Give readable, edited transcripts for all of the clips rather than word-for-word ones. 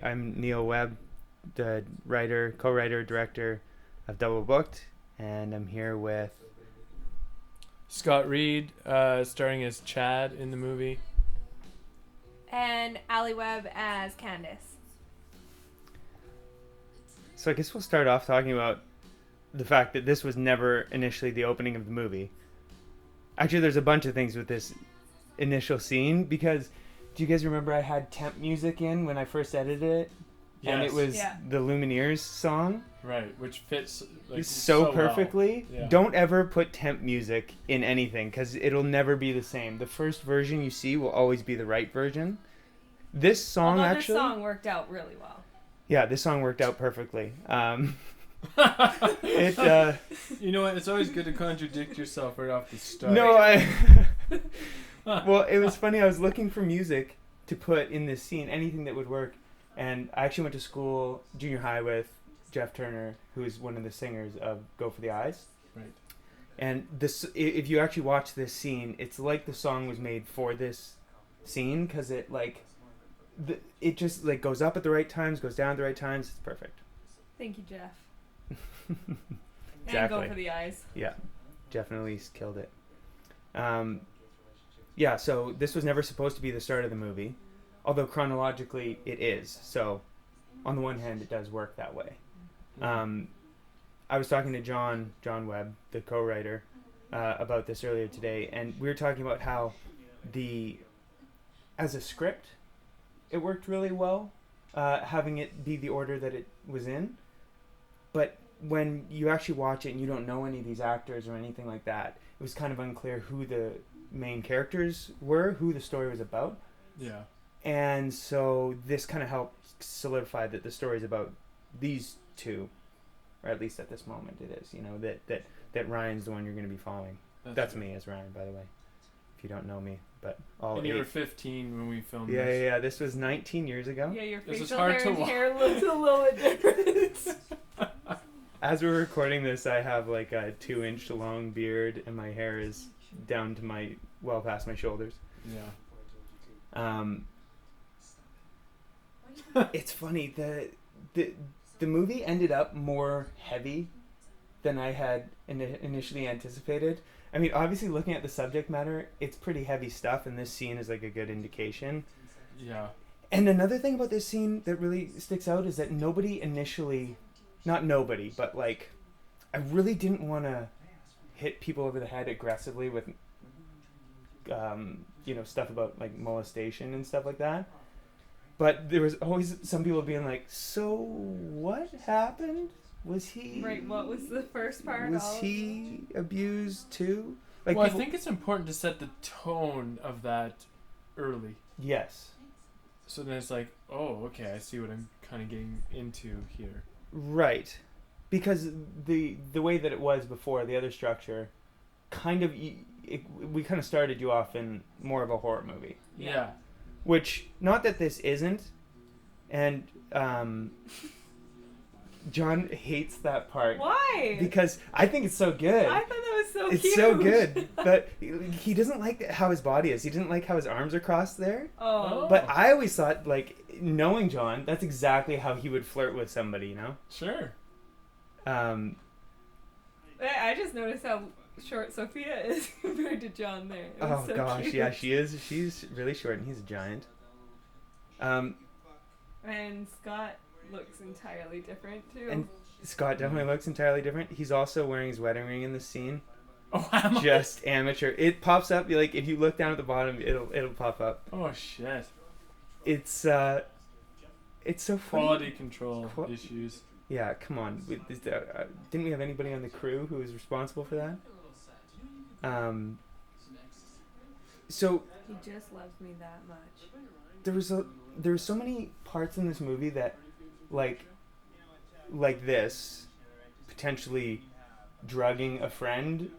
I'm Neil Webb, the writer, co-writer, director of Double Booked, and I'm here with. Scott Reid, starring as Chad in the movie. And Ali Webb as Candace. So I guess we'll start off talking about the fact that this was never initially the opening of the movie. Actually, there's a bunch of things with this initial scene because do you guys remember I had temp music in when I first edited it? Yes. And it was the Lumineers song. Right, which fits so perfectly. Well. Yeah. Don't ever put temp music in anything because it'll never be the same. The first version you see will always be the right version. This song this song worked out really well. Yeah, this song worked out perfectly. You know what? It's always good to contradict yourself right off the start. No, well, it was funny. I was looking for music to put in this scene, anything that would work. And I actually went to school, junior high, with Jeff Turner, who is one of the singers of Go for the Eyes. Right. And this, if you actually watch this scene, it's like the song was made for this scene because it it just goes up at the right times, goes down at the right times. It's perfect. Thank you, Jeff. Exactly. And Go for the Eyes. Yeah, definitely killed it. Yeah, so this was never supposed to be the start of the movie, although chronologically it is. So on the one hand, it does work that way. I was talking to John Webb, the co-writer, about this earlier today, and we were talking about how as a script, it worked really well, having it be the order that it was in. But when you actually watch it and you don't know any of these actors or anything like that, it was kind of unclear who the main characters were, who the story was about. Yeah. And so this kind of helped solidify that the story is about these two, or at least at this moment it is. You know, that Ryan's the one you're going to be following. That's me as Ryan, by the way, if you don't know me. But and you were 15 when we filmed this. Yeah, yeah. This was 19 years ago. Yeah, your facial hair looks a little bit different. As we're recording this, I have a 2-inch long beard, and my hair is down to well past my shoulders. Yeah. It's funny, the movie ended up more heavy than I had initially anticipated. I mean, obviously looking at the subject matter, it's pretty heavy stuff, and this scene is a good indication. Yeah. And another thing about this scene that really sticks out is that nobody initially, not nobody, but I really didn't want to hit people over the head aggressively with stuff about molestation and stuff like that. But there was always some people being like, so what happened? Was he... Right, what was the first part? Was he abused too? I think it's important to set the tone of that early. Yes. So then it's oh, okay, I see what I'm kind of getting into here. Right. Because the way that it was before, the other structure, we kind of started you off in more of a horror movie. Yeah. Which, not that this isn't, and John hates that part. Why? Because I think it's so good. I thought that was so cute. It's so good, but he doesn't like how his body is. He didn't like how his arms are crossed there. Oh. But I always thought, knowing John, that's exactly how he would flirt with somebody, you know? Sure. I just noticed how short Sophia is compared to John there. So gosh, cute. yeah, she is. She's really short, and he's a giant. And Scott looks entirely different too. And Scott definitely looks entirely different. He's also wearing his wedding ring in this scene. Oh, just amateur. It pops up. If you look down at the bottom, it'll pop up. Oh shit! It's so funny. Quality control issues. Yeah, come on. Didn't we have anybody on the crew who was responsible for that? So he just loves me that much. There were so many parts in this movie that, like this, potentially drugging a friend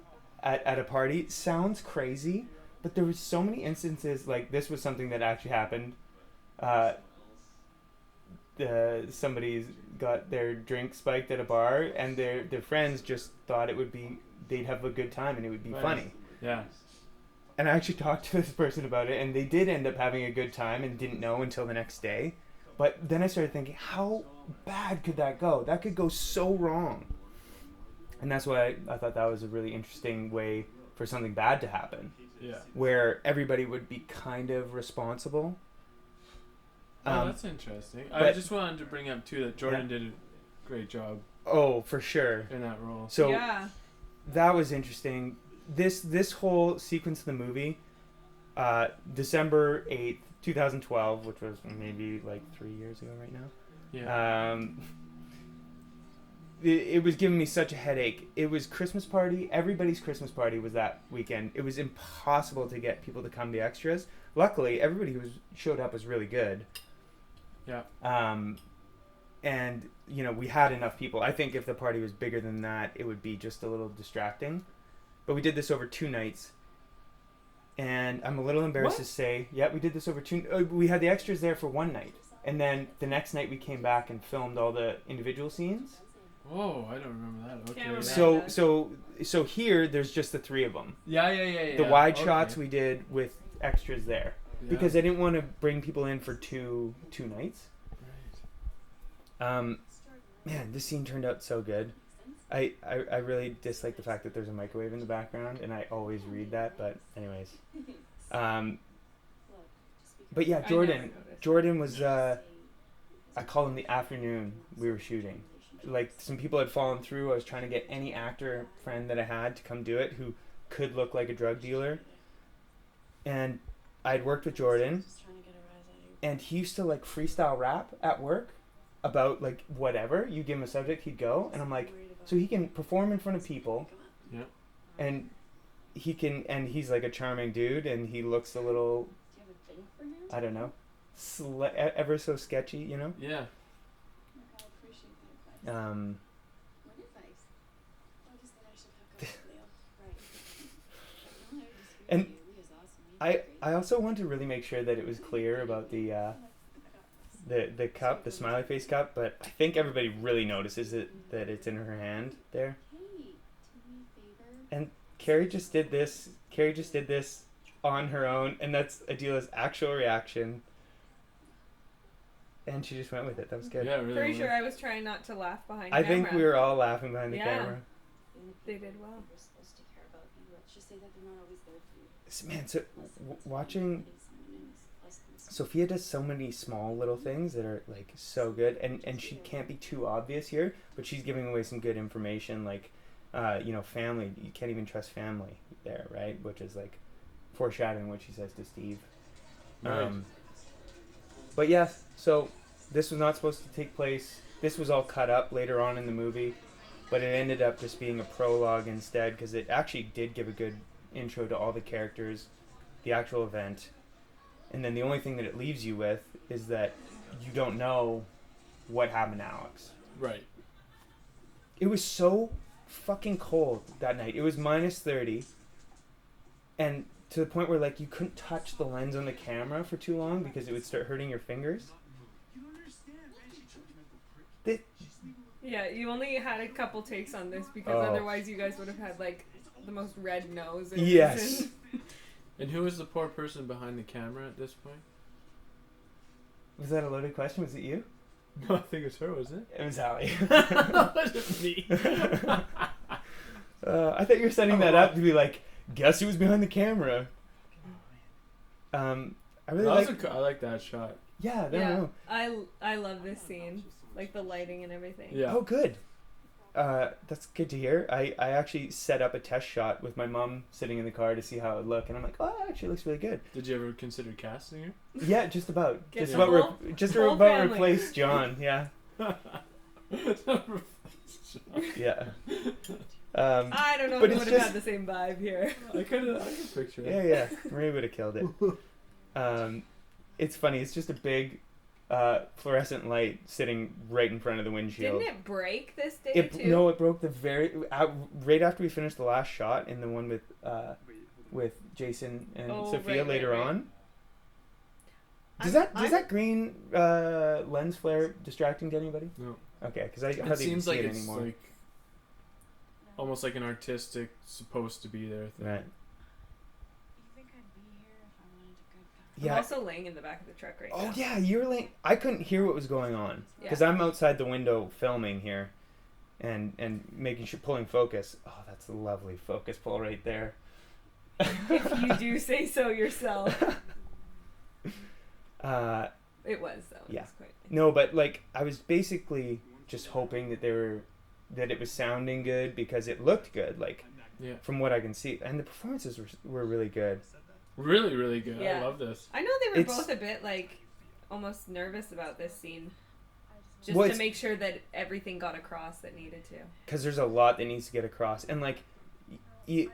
at a party sounds crazy, but there were so many instances this was something that actually happened. Somebody's got their drink spiked at a bar, and their friends just thought they'd have a good time and it would be funny. Yeah. And I actually talked to this person about it, and they did end up having a good time and didn't know until the next day. But then I started thinking, how bad could that go? That could go so wrong. And that's why I thought that was a really interesting way for something bad to happen. Yeah. Where everybody would be kind of responsible. Oh, that's interesting. I but- just wanted to bring up too that Jordan did a great job Oh, for sure. in that role. So yeah. that was interesting. This whole sequence of the movie, December 8th, 2012, which was maybe like 3 years ago right now. Yeah. It was giving me such a headache. It was Christmas party. Everybody's Christmas party was that weekend. It was impossible to get people to come to extras. Luckily, everybody who showed up was really good. Yeah. And, you know, we had enough people. I think if the party was bigger than that, it would be just a little distracting. But we did this over 2 nights. And I'm a little embarrassed to say, we did this over 2. We had the extras there for 1 night. And then the next night we came back and filmed all the individual scenes. Oh, I don't remember that. Okay. Can't Yeah. remember. So here there's just the 3 of them. Yeah. The wide Okay. shots we did with extras there Yeah. because I didn't want to bring people in for two nights. Right. Man, this scene turned out so good. I really dislike the fact that there's a microwave in the background, and I always read that. But anyways, but yeah, I never Jordan noticed. was I call him the afternoon we were shooting. Like, some people had fallen through. I was trying to get any actor friend that I had to come do it who could look like a drug dealer. And I'd worked with Jordan, and he used to like freestyle rap at work about like whatever. You give him a subject, he'd go. And I'm like, so he can perform in front of people. Yeah. And he's like a charming dude, and he looks a little, I don't know, ever so sketchy, you know? Yeah. And I also want to really make sure that it was clear about the cup, the smiley face cup, but I think everybody really notices that it's in her hand there. And Carrie just did this on her own, and that's Adila's actual reaction. And she just went with it. That was good. Yeah, really. Pretty sure I was trying not to laugh behind I camera. think we were all laughing behind the Yeah. camera. They did well. Man, so watching Sophia does so many small little things that are like so good, and she can't be too obvious here, but she's giving away some good information, like family. You can't even trust family there, right? Which is like foreshadowing what she says to Steve. Right. But yeah, so this was not supposed to take place. This was all cut up later on in the movie, but it ended up just being a prologue instead, because it actually did give a good intro to all the characters, the actual event, and then the only thing that it leaves you with is that you don't know what happened to Alex. Right. It was so fucking cold that night. It was -30, and to the point where like you couldn't touch the lens on the camera for too long because it would start hurting your fingers. Yeah, you only had a couple takes on this because otherwise you guys would have had like the most red nose. Yes. And who was the poor person behind the camera at this point? Was that a loaded question? Was it you? No, I think it's her, wasn't It was Allie. it? Me. I thought you were setting that up to be like, guess who was behind the camera? I really I like that shot. Yeah, I don't Yeah, know. I love this scene, like the lighting and everything. Yeah. Oh, good. That's good to hear. I actually set up a test shot with my mom sitting in the car to see how it would look, and I'm like, oh, it actually looks really good. Did you ever consider casting her? Yeah, just about. Get Just the about, whole family. replace John. Yeah. Yeah. I don't know But if it's we would have just- had the same vibe here. I could picture it. Yeah. Marie would have killed it. It's funny. It's just a big fluorescent light sitting right in front of the windshield. Didn't it break this day too? No, it broke right after we finished the last shot in the one with Jason and Sophia later on. Does that green lens flare distracting to anybody? No. Okay, because I It hardly even seems see like it it's anymore. like almost like an artistic supposed to be there thing. Right. Yeah. I'm also laying in the back of the truck right now. Oh yeah, you were like, I couldn't hear what was going on because I'm outside the window filming here, and making sure pulling focus. Oh, that's a lovely focus pull right there. If you do say so yourself. It was though. Yeah. It was quite nice. No, but like I was basically just hoping that that it was sounding good because it looked good, like from what I can see, and the performances were really good. Really, really good. Yeah. I love this. I know they were both a bit like almost nervous about this scene. Just to make sure that everything got across that needed to. Because there's a lot that needs to get across, and like you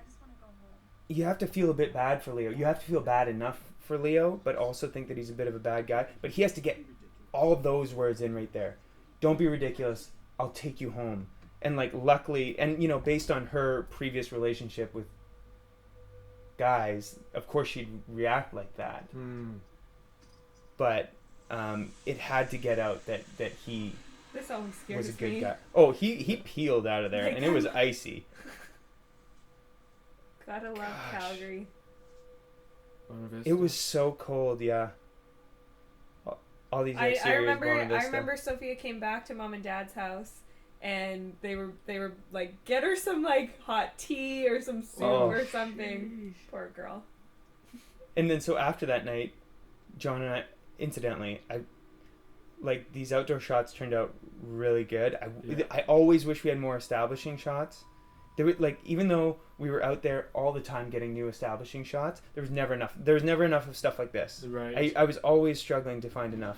have to feel a bit bad for Leo. You have to feel bad enough for Leo, but also think that he's a bit of a bad guy. But he has to get all of those words in right there. Don't be ridiculous. I'll take you home. And like luckily, and you know, based on her previous relationship with guys, of course she'd react like that. But it had to get out that he this always scares was a good me. guy. Oh, he peeled out of there, and it was icy. Gotta love Calgary. It was so cold, yeah. All these exteriors. I remember Sophia came back to Mom and Dad's house, and they were like, get her some like hot tea or some soup or something. Poor girl. And then so after that night, John and I, incidentally, like these outdoor shots turned out really good. I always wish we had more establishing shots. There were, like, even though we were out there all the time getting new establishing shots, there was never enough. There was never enough of stuff like this. Right. I was always struggling to find enough.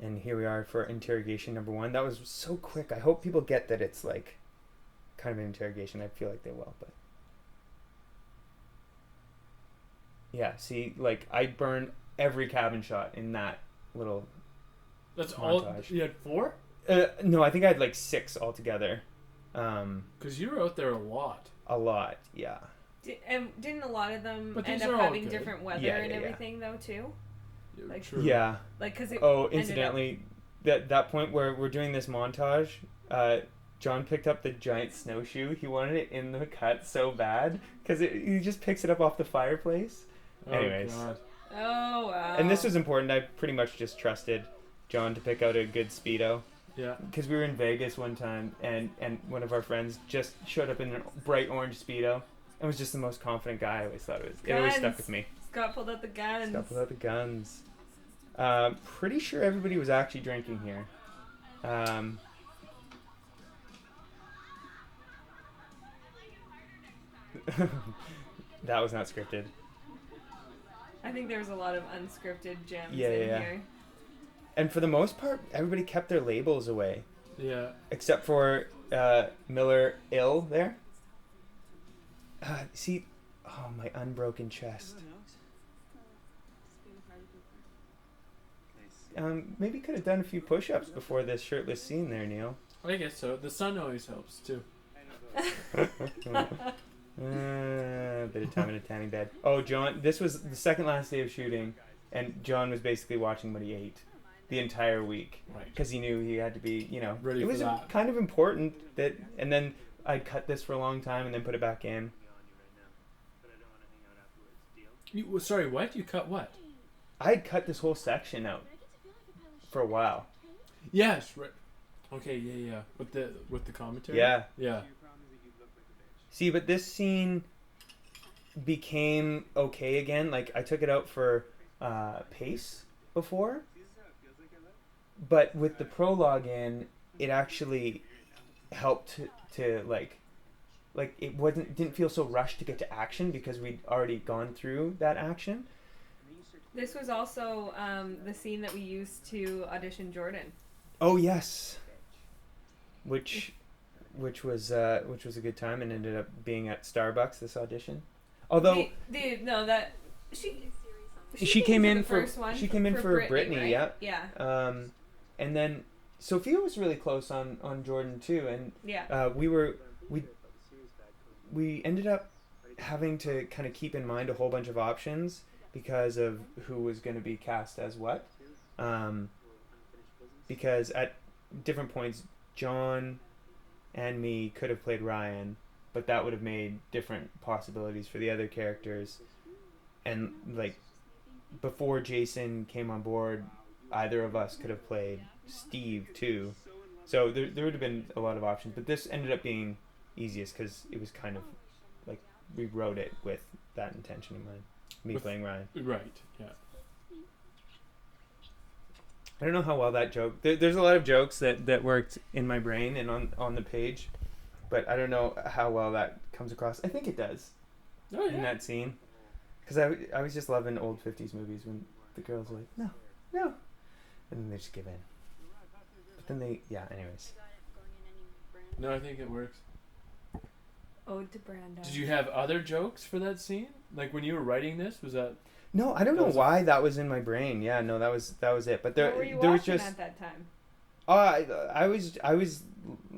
And here we are for interrogation number 1. That was so quick. I hope people get that it's like kind of an interrogation. I feel like they will, but yeah. See, like I burned every cabin shot in that little. That's montage. all. You had 4? No, I think I had like 6 altogether. Because you were out there a lot. A lot, yeah. Didn't a lot of them But end these up are all having good. different weather and everything though too? Like, true. Yeah. Like, cause it incidentally, that point where we're doing this montage, John picked up the giant snowshoe. He wanted it in the cut so bad because he just picks it up off the fireplace. Oh, Anyways. God. Oh wow. And this was important. I pretty much just trusted John to pick out a good Speedo. Yeah. Because we were in Vegas one time, and one of our friends just showed up in a bright orange Speedo and was just the most confident guy. I always thought it was. It always stuck with me. Scott pulled out the guns. Scott pulled out the guns. Pretty sure everybody was actually drinking here. That was not scripted. I think there was a lot of unscripted gems in here. And for the most part, everybody kept their labels away. Yeah. Except for Miller Ill there. See, my unbroken chest. Maybe could have done a few push-ups before this shirtless scene there, Neil. I guess so. The sun always helps too. Bit of time in a tanning bed. Oh, John, this was the second last day of shooting, and John was basically watching what he ate the entire week. Right. Because he knew he had to be, ready it was for that. kind of important that, and then I'd cut this for a long time and then put it back in. Sorry, what? You cut what? I'd cut this whole section out for a while. Yes, right. Okay, yeah. With the commentary? Yeah. Yeah. See, but this scene became okay again. Like, I took it out for pace before. But with the prologue in, it actually helped to like it didn't feel so rushed to get to action because we'd already gone through that action. This was also the scene that we used to audition Jordan. Oh yes, which was a good time and ended up being at Starbucks, this audition. Although she came in for Brittany, right? Yeah. And then Sophia was really close on Jordan too, and we ended up having to kind of keep in mind a whole bunch of options because of who was going to be cast as what. Because at different points, John and me could have played Ryan, but that would have made different possibilities for the other characters. and like before Jason came on board, either of us could have played Steve too. So there would have been a lot of options, but this ended up being easiest because it was kind of like we wrote it with that intention in mind. Me playing Ryan. Right. Yeah. I don't know how well that joke. There's a lot of jokes that worked in my brain and on the page, but I don't know how well that comes across. I think it does Oh yeah. in that scene, because I was just loving old 50s movies when the girls are like no, and then they just give in. But then anyways. No, I think it works. Ode to Brando. Did you have other jokes for that scene? Like when you were writing this, was that? No, I don't know why that was in my brain. Yeah, no, that was it. But What were you there was watching just at that time? I was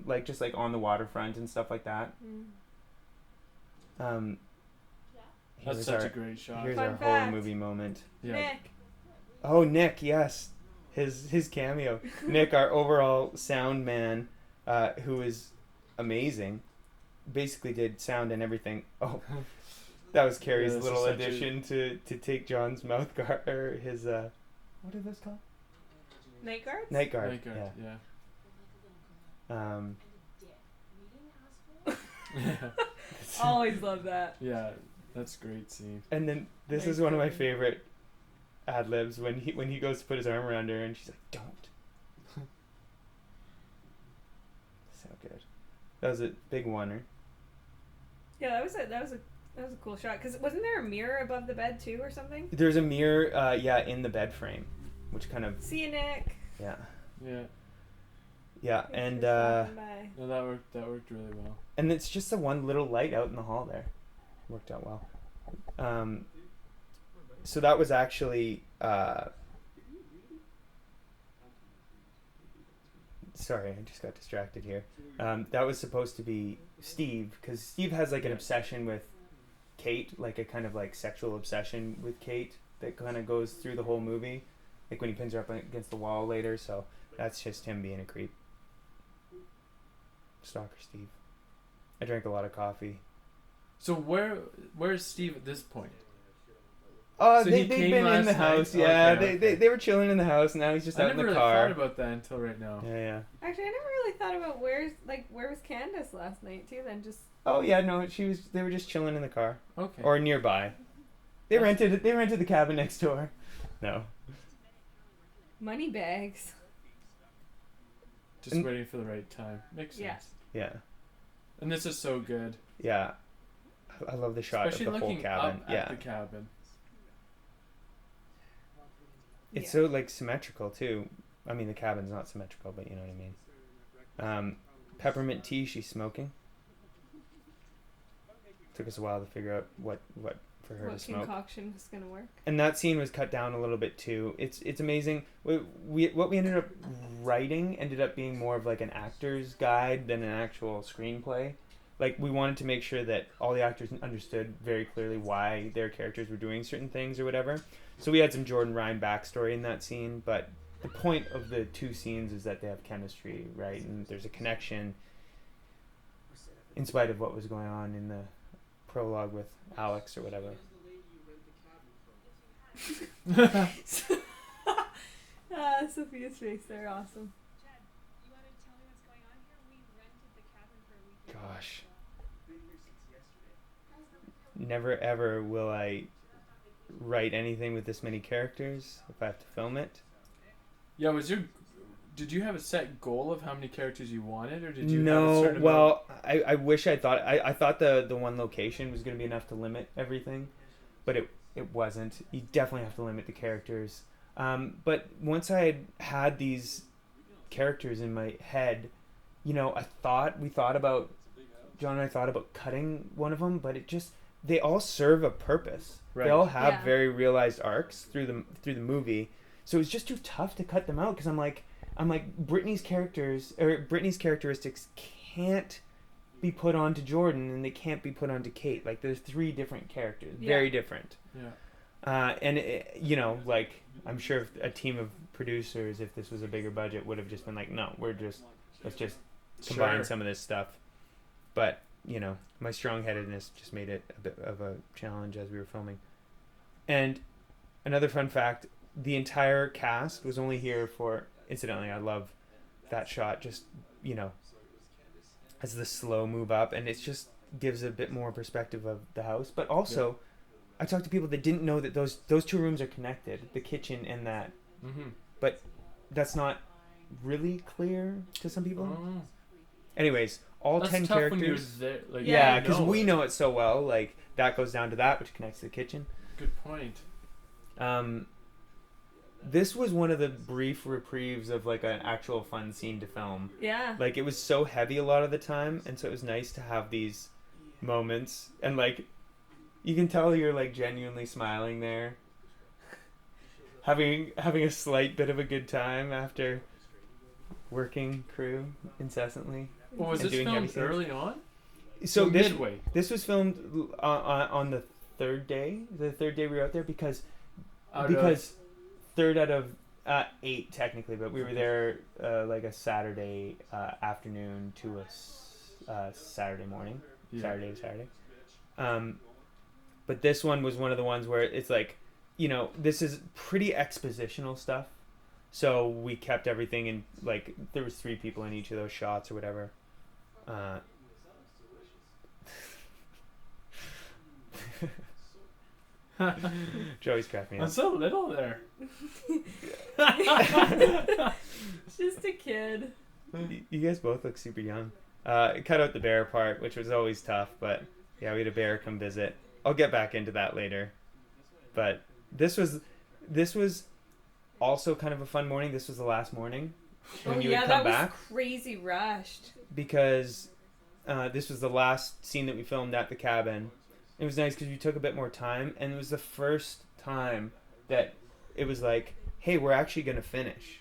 like just like on the waterfront and stuff like that. That's such a great shot. Here's Fun our fact. horror movie moment. Yeah. Nick. Oh, Nick, yes, his cameo. Nick, our overall sound man, who is amazing, basically did sound and everything. Oh, that was Carrie's little addition to take John's mouth guard or his what are those called? Night guards? Night guard. Night guard. Yeah. Always love that. Yeah, that's a great scene. And then this is one of my favorite ad libs when he goes to put his arm around her and she's like, "Don't." So good. That was a big oneer. Yeah, that was a cool shot. Cause wasn't there a mirror above the bed too, or something? There's a mirror, in the bed frame, which kind of See you, Nick. yeah. Yeah. And No, that worked really well. and it's just the one little light out in the hall there. Worked out well. So that was actually sorry, I just got distracted here. That was supposed to be Steve, because Steve has like an obsession with Kate, like a kind of like sexual obsession with Kate that kind of goes through the whole movie, like when he pins her up against the wall later. So that's just him being a creep. Stalker Steve. I drank a lot of coffee. So where's Steve at this point? Oh, So they've he came been in last the night? house. Yeah, Okay. they were chilling in the house. Now he's just I out in never the really car. thought about that until right now. Yeah. Actually, I never really thought about where was Candace last night too. Then just Oh yeah, no, they were just chilling in the car Okay. or nearby. They rented the cabin next door. No. money bags. Just waiting for the right time. Makes sense. Yeah. Yeah. And this is so good. Yeah. I love the shot Especially of the whole looking cabin. up at the cabin. It's so like symmetrical too. I mean, the cabin's not symmetrical, but you know what I mean. Peppermint tea she's smoking. Took us a while to figure out what for her to What smoke. concoction was gonna work? And that scene was cut down a little bit too. It's amazing. What we ended up writing ended up being more of like an actor's guide than an actual screenplay. Like we wanted to make sure that all the actors understood very clearly why their characters were doing certain things or whatever. So we had some Jordan Ryan backstory in that scene, but the point of the two scenes is that they have chemistry, right? And there's a connection in spite of what was going on in the prologue with Alex or whatever. Sophia's face, they're awesome. Gosh. Never ever will I write anything with this many characters if I have to film it. Yeah, did you have a set goal of how many characters you wanted, or did you have a No, certain well, I wish I thought I thought the one location was going to be enough to limit everything, but it wasn't. You definitely have to limit the characters. But once I had these characters in my head, you know, John and I thought about cutting one of them, but they all serve a purpose. Right. They all have Yeah. very realized arcs through the movie. So it was just too tough to cut them out because I'm like Brittany's characteristics can't be put onto Jordan and they can't be put onto Kate. Like there's three different characters, very different. Yeah. And you know, like I'm sure if a team of producers, if this was a bigger budget, would have just been like, no, let's just combine some of this stuff. But you know, my strong-headedness just made it a bit of a challenge as we were filming. And another fun fact, the entire cast was only here for, incidentally, I love that shot, just, you know, as the slow move up, and it just gives a bit more perspective of the house. But also, I talked to people that didn't know that those two rooms are connected, the kitchen and that. Mm-hmm. But that's not really clear to some people. Oh. Anyways, all That's 10 tough characters. when you're there, like, Yeah, you because know we it. know it so well. Like, that goes down to that, which connects to the kitchen. Good point. This was one of the brief reprieves of like an actual fun scene to film. Yeah. Like, it was so heavy a lot of the time, and so it was nice to have these moments, and like, you can tell you're like genuinely smiling there, having a slight bit of a good time after working crew incessantly. Well, was And this doing heavy filmed scenes. early on? So midway. this was filmed on the third day. The third day we were out there because third out of 8 technically, but we were there like a Saturday afternoon to a Saturday morning. Saturday. But this one was one of the ones where it's like, you know, this is pretty expositional stuff. So we kept everything in, like, there was 3 people in each of those shots or whatever. Joey's cracking me I'm up. so little there. Just a kid. You guys both look super young. Cut out the bear part, which was always tough, but yeah, we had a bear come visit. I'll get back into that later. But this was also kind of a fun morning. This was the last morning when you would come that back, was crazy rushed. because this was the last scene that we filmed at the cabin. It was nice because we took a bit more time, and it was the first time that it was like, hey, we're actually going to finish.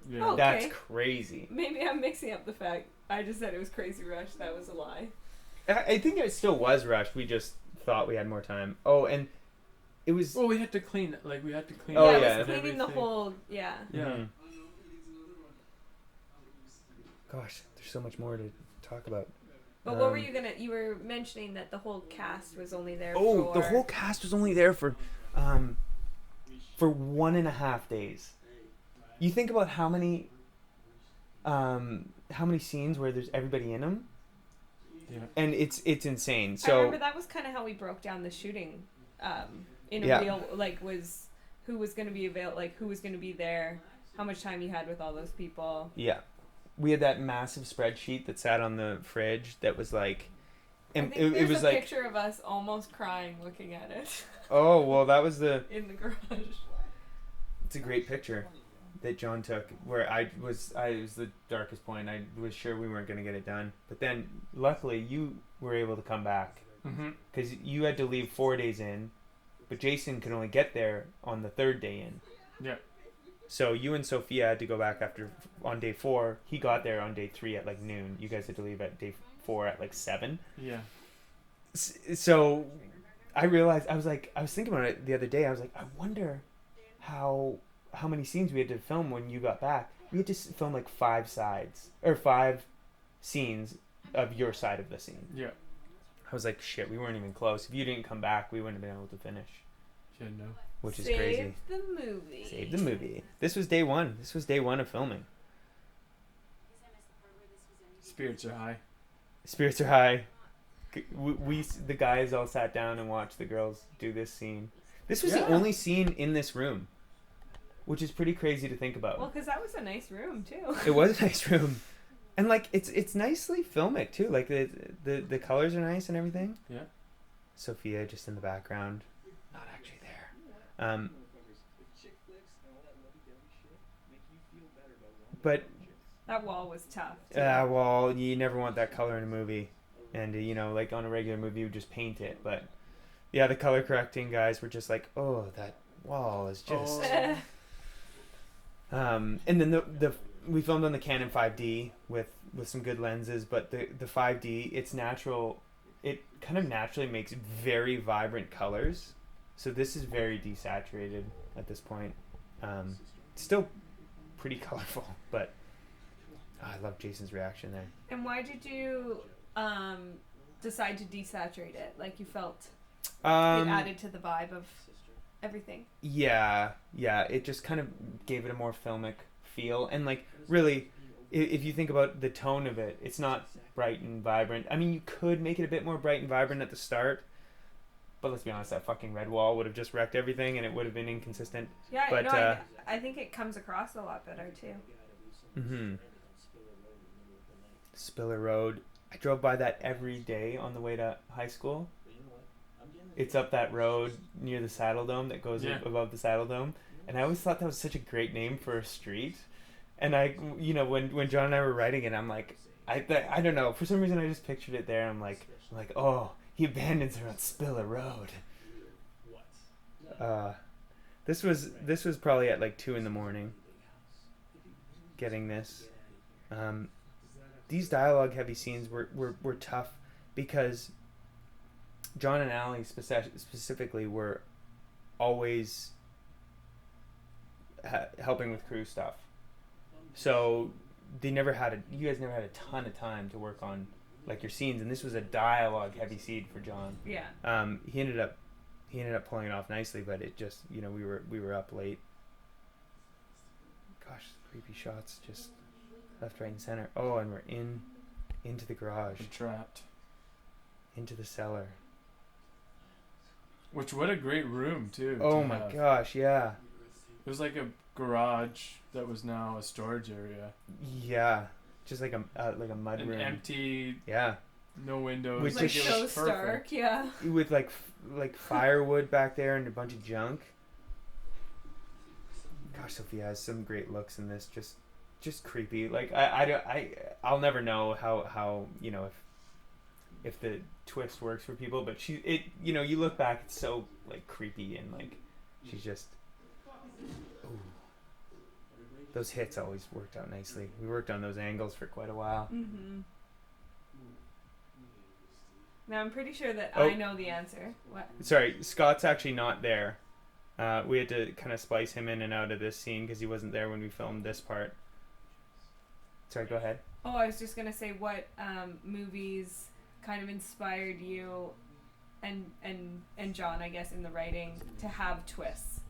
Yeah. Oh. That's Okay. crazy. Maybe I'm mixing up the fact. I just said it was crazy rushed. That was a lie. I think it still was rushed. We just thought we had more time. Oh, and it was... Well, we had to clean. Like we had to clean. Oh, yeah, yeah. I was cleaning the everything. whole. Yeah. Yeah. Mhm. Gosh, there's so much more to talk about. But what were you gonna? You were mentioning that the whole cast was only there. Oh, for... the whole cast was only there for 1.5 days. You think about how many scenes where there's everybody in them, Yeah. and it's insane. I So remember that was kind of how we broke down the shooting. In a Yeah. real was who was going to be who was going to be there, how much time you had with all those people. yeah, we had that massive spreadsheet that sat on the fridge that was like, and I think it there's was a like, picture of us almost crying looking at it oh well, that was the. in the garage. It's a great picture that John took where it was the darkest point. I was sure we weren't going to get it done, but then luckily you were able to come back Mm-hmm. because you had to leave 4 days in, but Jason could only get there on the 3rd day in. Yeah. So you and Sophia had to go back on day 4. He got there on day 3 at like noon. You guys had to leave at day 4 at like 7. Yeah. So I realized, I was thinking about it the other day. I was like, I wonder how many scenes we had to film when you got back. We had to film like 5 scenes of your side of the scene. Yeah. I was like, shit, we weren't even close. If you didn't come back, we wouldn't have been able to finish, Yeah. No. which is Save crazy. the movie. Save the movie. This was day 1. This was day 1 of filming. Spirits are high. Spirits are high. We the guys all sat down and watched the girls do this scene. This was the Yeah. only scene in this room, which is pretty crazy to think about. Well, because that was a nice room too. It was a nice room, and like it's nicely filmic too. Like the colors are nice and everything. Yeah. Sophia just in the background, not actually there. But That wall was tough. too. well, you never want that color in a movie, and you know, like on a regular movie, you would just paint it. But yeah, the color correcting guys were just like, oh, that wall is just. Oh. And then the we filmed on the Canon 5D with some good lenses, but the 5D, it's natural. It kind of naturally makes very vibrant colors. So this is very desaturated at this point. Still pretty colorful, but I love Jason's reaction there. And why did you decide to desaturate it? Like you felt it Um, added to the vibe of. everything. Yeah, it just kind of gave it a more filmic feel, and like really, if you think about the tone of it, it's not bright and vibrant. I mean, you could make it a bit more bright and vibrant at the start, but let's be honest, that fucking red wall would have just wrecked everything, and it would have been inconsistent. Yeah, But I think it comes across a lot better too. Mm-hmm. Spiller Road. I drove by that every day on the way to high school. It's up that road near the Saddle Dome that goes above the Saddle Dome, and I always thought that was such a great name for a street. And I, when John and I were writing it, I'm like, I don't know, for some reason I just pictured it there. I'm like, oh, he abandons her on Spiller Road. This was probably at like 2 a.m. getting this. These dialogue heavy scenes were tough because John and Allie specifically were always helping with crew stuff, so you guys never had a ton of time to work on like your scenes, and this was a dialogue heavy scene for John. Yeah. He ended up pulling it off nicely, but it just, we were up late. Gosh, creepy shots just left, right, and center. Oh, and we're into the garage. I'm trapped. Into the cellar. Which, what a great room too. Oh my gosh, yeah. It was like a garage that was now a storage area. Yeah, just like a mud room. Empty. Yeah. No windows. Which Like is so stark, yeah. With like firewood back there and a bunch of junk. Gosh, Sophia has some great looks in this. Just creepy. Like I'll never know how if the twist works for people, but you look back, it's so like creepy, and like she's just, ooh. Those hits always worked out nicely. We worked on those angles for quite a while. Mm-hmm. Now I'm pretty sure that I know the answer. What? Sorry, Scott's actually not there. We had to kind of splice him in and out of this scene because he wasn't there when we filmed this part. Sorry, go ahead. Oh, I was just gonna say, what movies kind of inspired you and John, I guess, in the writing to have twists?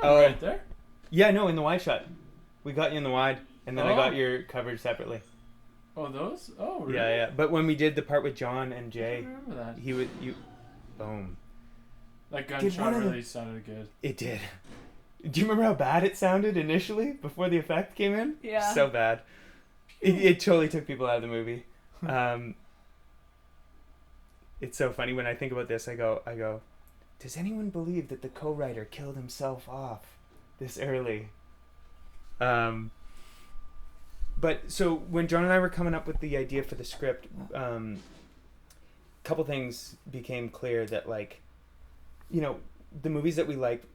Oh, right there? Yeah, no, in the wide shot. We got you in the wide, and then I got your coverage separately. Oh, those? Oh, really? Yeah. But when we did the part with John and Jay, I remember that. Boom. That gunshot really sounded good. It did. Do you remember how bad it sounded initially before the effect came in? Yeah. So bad. It totally took people out of the movie. It's so funny when I think about this. I go, does anyone believe that the co-writer killed himself off this early? But so when John and I were coming up with the idea for the script, a couple things became clear that, like, the movies that we liked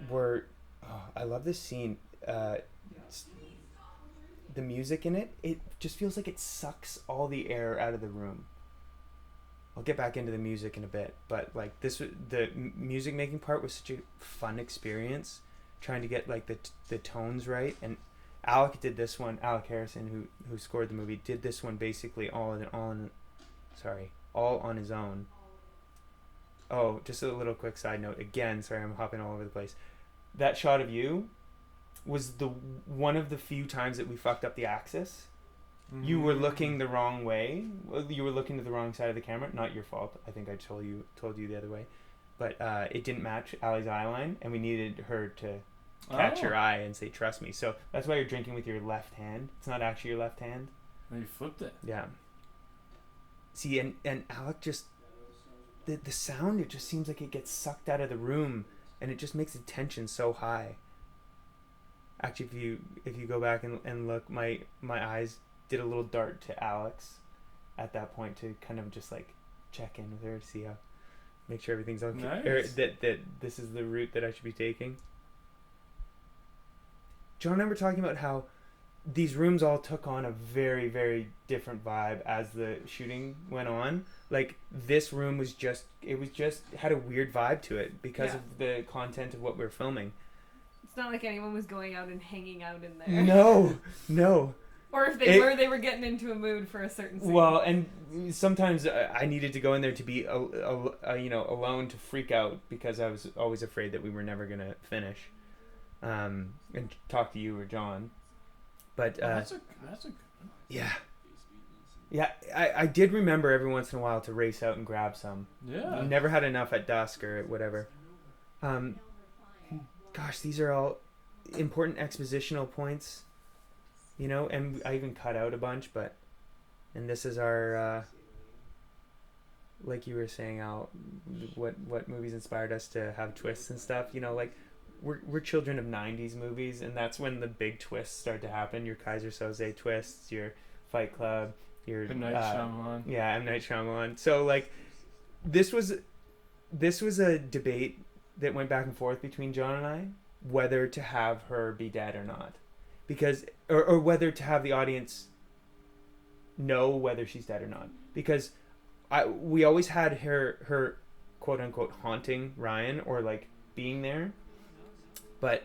were, I love this scene. The music in it just feels like it sucks all the air out of the room. I'll get back into the music in a bit, but like the music making part was such a fun experience, trying to get like the tones right. And Alec did this one. Alec Harrison, who scored the movie, did this one basically all on his own. Oh, just a little quick side note. Again, sorry, I'm hopping all over the place. That shot of you was one of the few times that we fucked up the axis. Mm-hmm. You were looking the wrong way. You were looking to the wrong side of the camera. Not your fault. I think I told you the other way. But it didn't match Allie's eye line, and we needed her to catch your eye and say, trust me. So that's why you're drinking with your left hand. It's not actually your left hand. Oh, you flipped it. Yeah. See, and Alec just... The sound, it just seems like it gets sucked out of the room, and it just makes the tension so high. Actually, if you go back and look, my eyes did a little dart to Alex at that point to kind of just like check in with her, see how, make sure everything's okay, nice. Or that this is the route that I should be taking. John and I were talking about how these rooms all took on a very, very different vibe as the shooting went on. Like, this room was just had a weird vibe to it because of the content of what we were filming. It's not like anyone was going out and hanging out in there. No. Or if they were getting into a mood for a certain scene. Well, and sometimes I needed to go in there to be alone to freak out because I was always afraid that we were never gonna finish, and talk to you or John. But that's a good one. Yeah. Yeah, I did remember every once in a while to race out and grab some. Yeah. Never had enough at dusk or whatever. Gosh, these are all important expositional points, and I even cut out a bunch, and this is our, like you were saying, Al, what movies inspired us to have twists and stuff, like, we're children of 90s movies, and that's when the big twists start to happen. Your Kaiser Soze twists, your Fight Club, your M. Night Shyamalan. Yeah, M. Night Shyamalan. So, like, this was a debate that went back and forth between John and I, whether to have her be dead or not, because or whether to have the audience know whether she's dead or not, because we always had her quote unquote haunting Ryan or like being there, but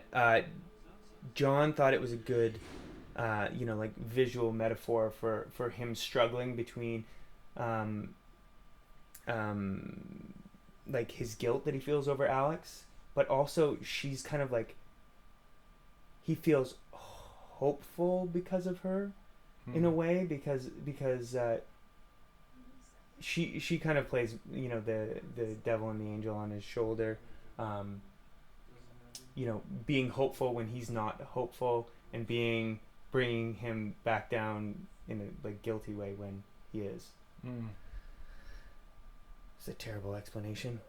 John thought it was a good like visual metaphor for him struggling between like his guilt that he feels over Alex, but also she's kind of like, he feels hopeful because of her in a way, because she kind of plays the devil and the angel on his shoulder, being hopeful when he's not hopeful, and bringing him back down in a like guilty way when he is. It's a terrible explanation.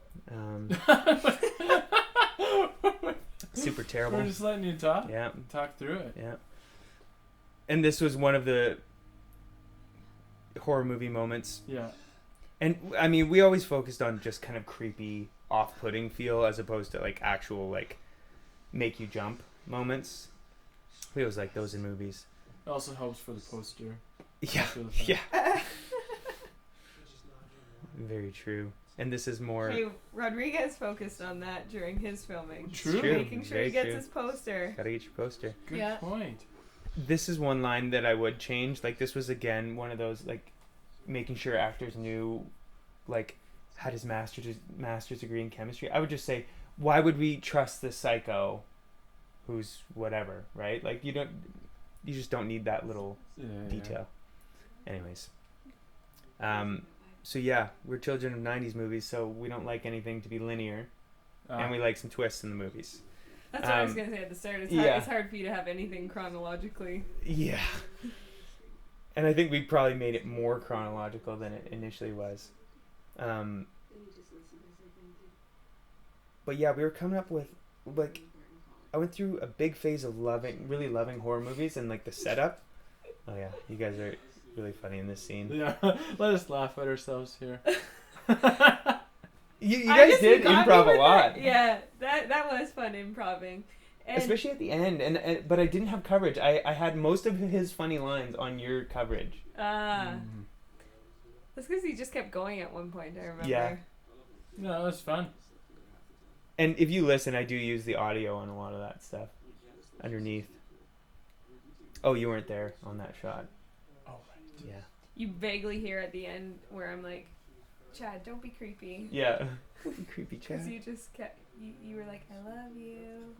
Super terrible. We're just letting you talk. Yeah. Talk through it. Yeah. And this was one of the horror movie moments. Yeah. And I mean, we always focused on just kind of creepy, off-putting feel as opposed to like actual like make you jump moments. We always like those in movies. It also helps for the poster. Yeah. Yeah. Very true. And this is more... Hey, Rodriguez focused on that during his filming. True. Making sure he gets true. his poster. Gotta get your poster. Good point. This is one line that I would change. Like, this was, again, one of those, like, making sure actors knew, like, had his master's degree in chemistry. I would just say, why would we trust this psycho who's whatever, right? Like, you just don't need that little detail. Yeah. Anyways. So yeah, we're children of 90s movies, so we don't like anything to be linear, and we like some twists in the movies. That's what I was going to say at the start. It's hard for you to have anything chronologically. Yeah. And I think we probably made it more chronological than it initially was. But yeah, we were coming up with, like, I went through a big phase of really loving horror movies, and like the setup. Oh yeah, you guys are really funny in this scene. Yeah, let us laugh at ourselves here. you guys did improv a lot. Yeah, that was fun improving. And especially at the end, but I didn't have coverage. I had most of his funny lines on your coverage. That's because he just kept going at one point, I remember. Yeah. No, it was fun. And if you listen, I do use the audio on a lot of that stuff underneath. Oh, you weren't there on that shot. Oh, right. Yeah. You vaguely hear at the end where I'm like, Chad, don't be creepy. Yeah. Creepy Chad. Because you just kept, you were like, I love you.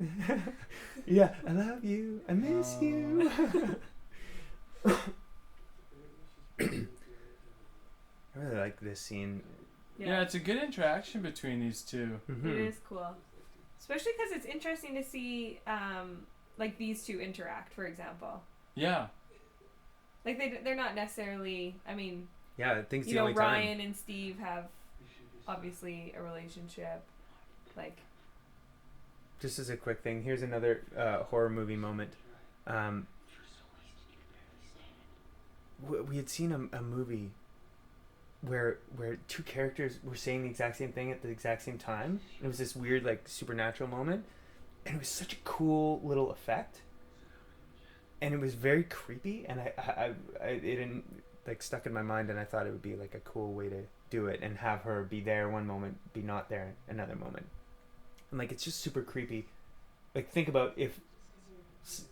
Yeah, I love you. I miss you. I really like this scene. Yeah, it's a good interaction between these two. Mm-hmm. It is cool. Especially because it's interesting to see, like, these two interact, for example. Yeah. Like, they're not necessarily, I mean... Yeah, I think it's the only time. Ryan and Steve have, obviously, a relationship. Like... Just as a quick thing, here's another horror movie moment. We had seen a movie where two characters were saying the exact same thing at the exact same time. It was this weird, like, supernatural moment, and it was such a cool little effect, and it was very creepy, and it didn't, like, stuck in my mind, and I thought it would be like a cool way to do it and have her be there one moment, be not there another moment, and like it's just super creepy. Like, think about if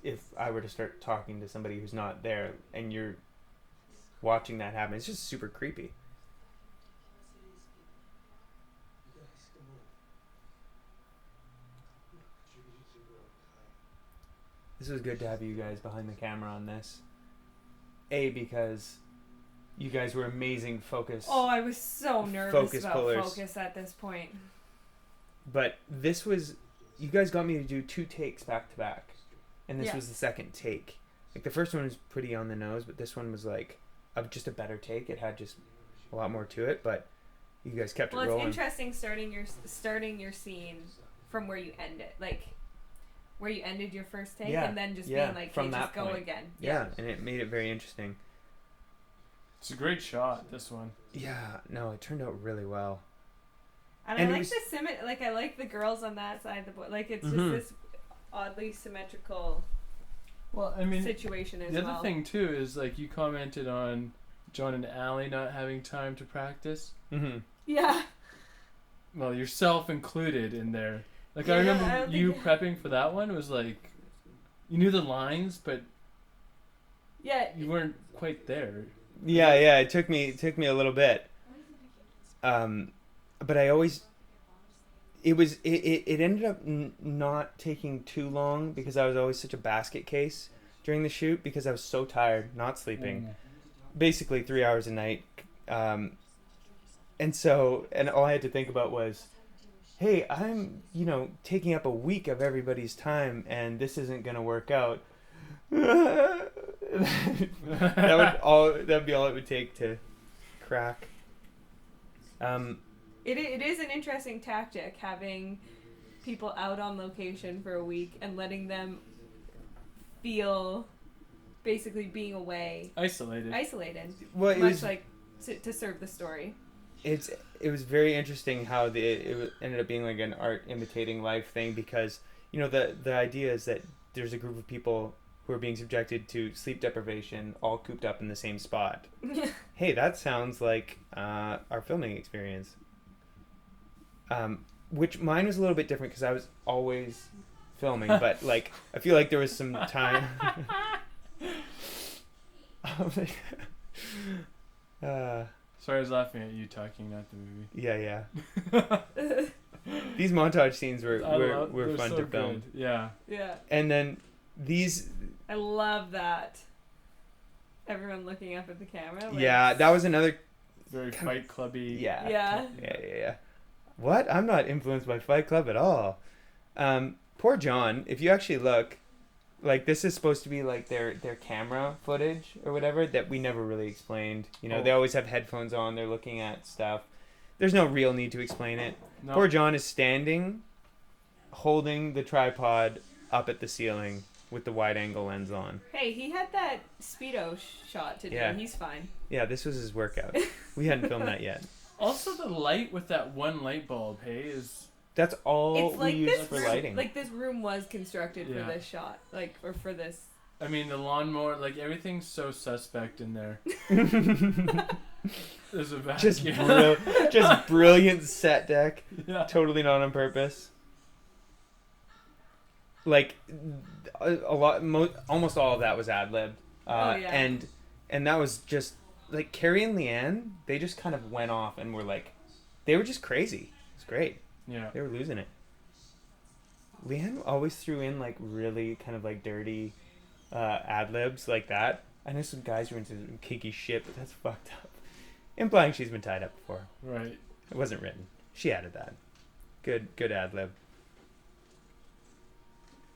if I were to start talking to somebody who's not there and you're watching that happen, it's just super creepy. This was good to have you guys behind the camera on this. Because you guys were amazing focus. Oh, I was so nervous about focus at this point. But this was, you guys got me to do 2 takes back to back. And this was the second take. Like the first one was pretty on the nose, but this one was like just a better take. It had just a lot more to it, but you guys kept it rolling. Well, it's interesting starting your scene from where you end it. Like where you ended your first take and then just being like, from hey, that just go point. again. Yeah, and it made it very interesting. It's a great shot, this one. Yeah, no, it turned out really well. And I like I like the girls on that side of the board. Like it's just this oddly symmetrical situation as well. The other thing too is like you commented on John and Allie not having time to practice. Mm-hmm. Yeah. Well, yourself included in there. Like I remember you prepping for that one. It was like you knew the lines, but you weren't quite there. Yeah, it took me a little bit. But I always it ended up not taking too long because I was always such a basket case during the shoot because I was so tired, not sleeping. Basically 3 hours a night. And all I had to think about was, hey, I'm, taking up a week of everybody's time and this isn't going to work out. That'd be all it would take to crack. It is an interesting tactic, having people out on location for a week and letting them feel basically being away. Isolated. Well, to serve the story. It was very interesting how it ended up being like an art imitating life thing because, the idea is that there's a group of people who are being subjected to sleep deprivation all cooped up in the same spot. Hey, that sounds like our filming experience. Which mine was a little bit different because I was always filming, but like I feel like there was some time. Sorry, I was laughing at you talking, not the movie. Yeah. These montage scenes were fun so to film. Good. Yeah. Yeah. And then these. I love that. Everyone looking up at the camera. That was another. Very Fight Clubby. Yeah. What? I'm not influenced by Fight Club at all. Poor John. If you actually look, like this is supposed to be like their camera footage or whatever that we never really explained. They always have headphones on. They're looking at stuff. There's no real need to explain it. No. Poor John is standing, holding the tripod up at the ceiling with the wide angle lens on. Hey, he had that Speedo shot today. Yeah. He's fine. Yeah, this was his workout. We hadn't filmed that yet. Also, the light with that one light bulb, that's all we use for lighting. Like this room was constructed for this shot, or for this. I mean, the lawnmower, everything's so suspect in there. There's a vacuum. Just brilliant set deck. Yeah. Totally not on purpose. Like almost all of that was ad-libbed. And that was just like Carrie and Leanne. They just kind of went off and were like, they were just crazy. It's great. Yeah. They were losing it. Leanne always threw in like really kind of like dirty ad-libs like that. I know some guys were into some kinky shit, but that's fucked up. Implying she's been tied up before. Right. It wasn't written. She added that. Good ad-lib.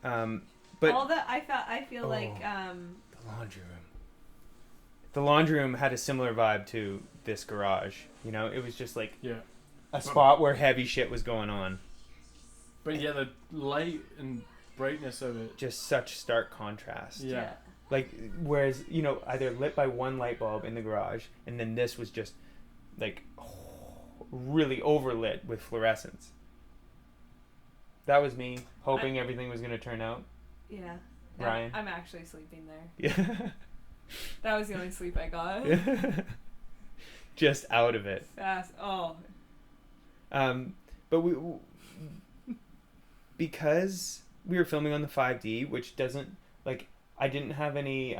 But all that I feel like the laundry room. The laundry room had a similar vibe to this garage. It was just like a spot where heavy shit was going on. But yeah, the light and brightness of it. Just such stark contrast. Yeah. Like, whereas, either lit by one light bulb in the garage, and then this was just, like, really overlit with fluorescence. That was me, hoping everything was going to turn out. Yeah. Ryan? I'm actually sleeping there. Yeah. That was the only sleep I got. Just out of it. Fast. Oh. But because we were filming on the 5D, which doesn't like I didn't have any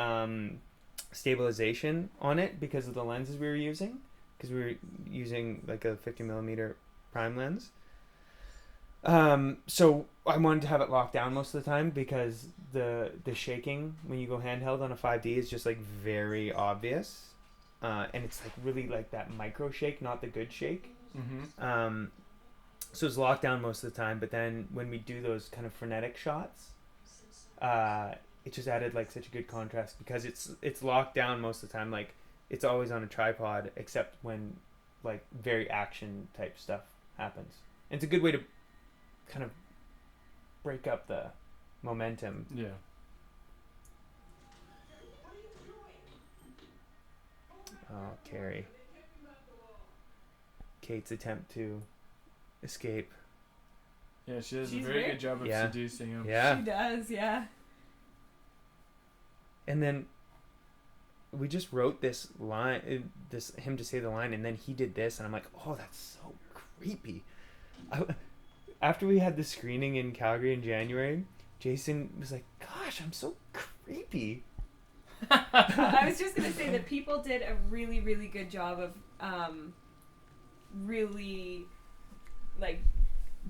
stabilization on it because of the lenses we were using, because we were using like a 50mm prime lens. So I wanted to have it locked down most of the time because the shaking when you go handheld on a 5D is just like very obvious, and it's like really like that micro shake, not the good shake. Mm-hmm. So it's locked down most of the time, but then when we do those kind of frenetic shots, it just added like such a good contrast because it's locked down most of the time. Like it's always on a tripod except when like very action type stuff happens. And it's a good way to kind of break up the momentum. Yeah. Oh, Carrie. Kate's attempt to escape. Yeah, she does She's a very great. good job of Yeah. seducing him. Yeah. She does, yeah. And then we just wrote this line, him to say the line, and then he did this, and I'm like, oh, that's so creepy. After we had the screening in Calgary in January, Jason was like, gosh, I'm so creepy. I was just gonna say that people did a really, really good job of really like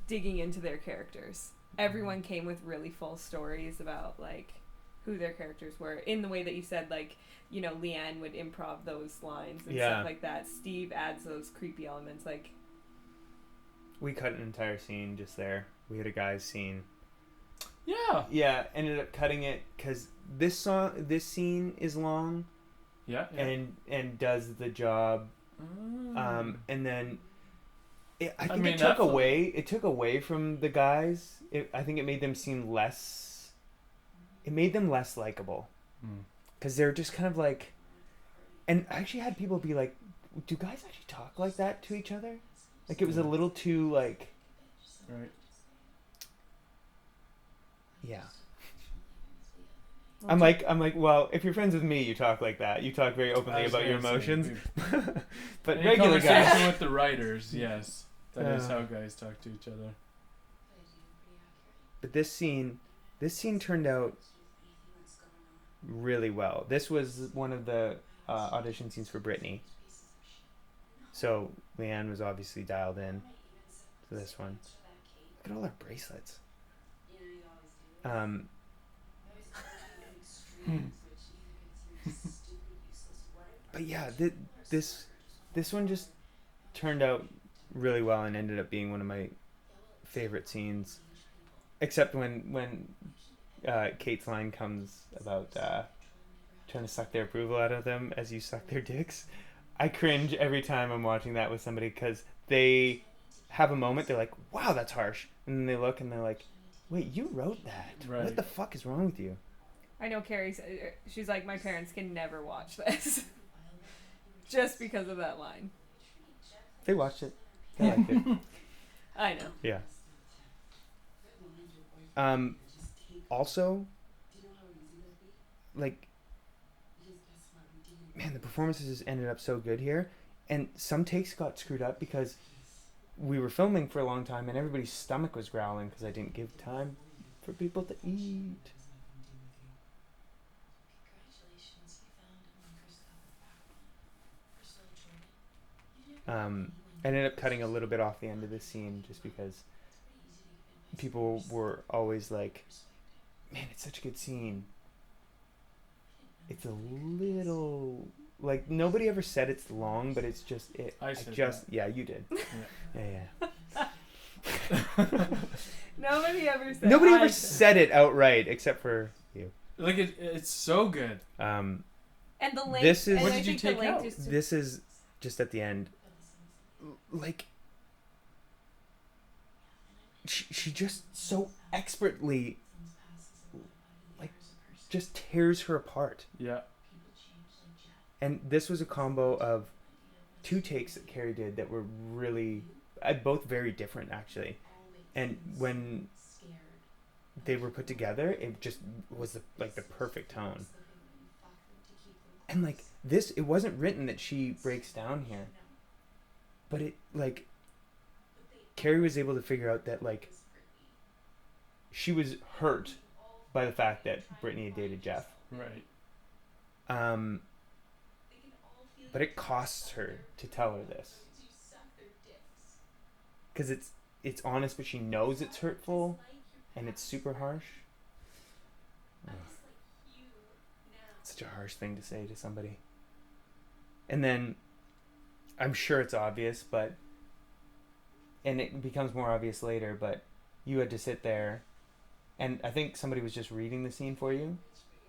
digging into their characters. Everyone came with really full stories about like who their characters were in the way that you said, like, you know, Leanne would improv those lines and stuff like that. Steve adds those creepy elements. Like, we cut an entire scene just there. We had a guy's scene. Yeah. Ended up cutting it because this scene is long. Yeah. And does the job. And then I think mean, it took away from the guys. I think it made them seem less. It made them less likable because they're just kind of like. And I actually had people be like, "Do guys actually talk like that to each other?" Like it was a little too like. Right. Yeah. I'm like, well, if you're friends with me, you talk like that. You talk very openly about your emotions. But in regular conversation guys. with the writers, yes, that is how guys talk to each other. But this scene turned out really well. This was one of the audition scenes for Brittany. So Leanne was obviously dialed in to this one. Look at all our bracelets. But yeah, this one just turned out really well and ended up being one of my favorite scenes. Except when Kate's line comes about trying to suck their approval out of them as you suck their dicks. I cringe every time I'm watching that with somebody because they have a moment. They're like, wow, that's harsh. And then they look and they're like, wait, you wrote that. Right. What the fuck is wrong with you? I know Carrie, she's like, my parents can never watch this. Just because of that line. They watched it. They liked it. I know. Yeah. Also, like, man, the performances ended up so good here, and some takes got screwed up because we were filming for a long time and everybody's stomach was growling because I didn't give time for people to eat. I ended up cutting a little bit off the end of the scene just because people were always like, man, it's such a good scene. It's a little like nobody ever said it's long, but it's just it. Yeah, you did. Yeah. Nobody ever said. Nobody ever said it outright except for you. Like it's so good. And the length. This is. What did you take out? This is just at the end. Like. She just so expertly, like, just tears her apart. Yeah. And this was a combo of 2 takes that Carrie did that were really, both very different actually. And when they were put together, it just was the perfect tone. And like this, it wasn't written that she breaks down here, but it like. Carrie was able to figure out that like she was hurt by the fact that Brittany had dated Jeff. Right. But it costs her to tell her this. Because it's honest, but she knows it's hurtful, and it's super harsh. Ugh. Such a harsh thing to say to somebody. And then, I'm sure it's obvious, and it becomes more obvious later, but you had to sit there, and I think somebody was just reading the scene for you.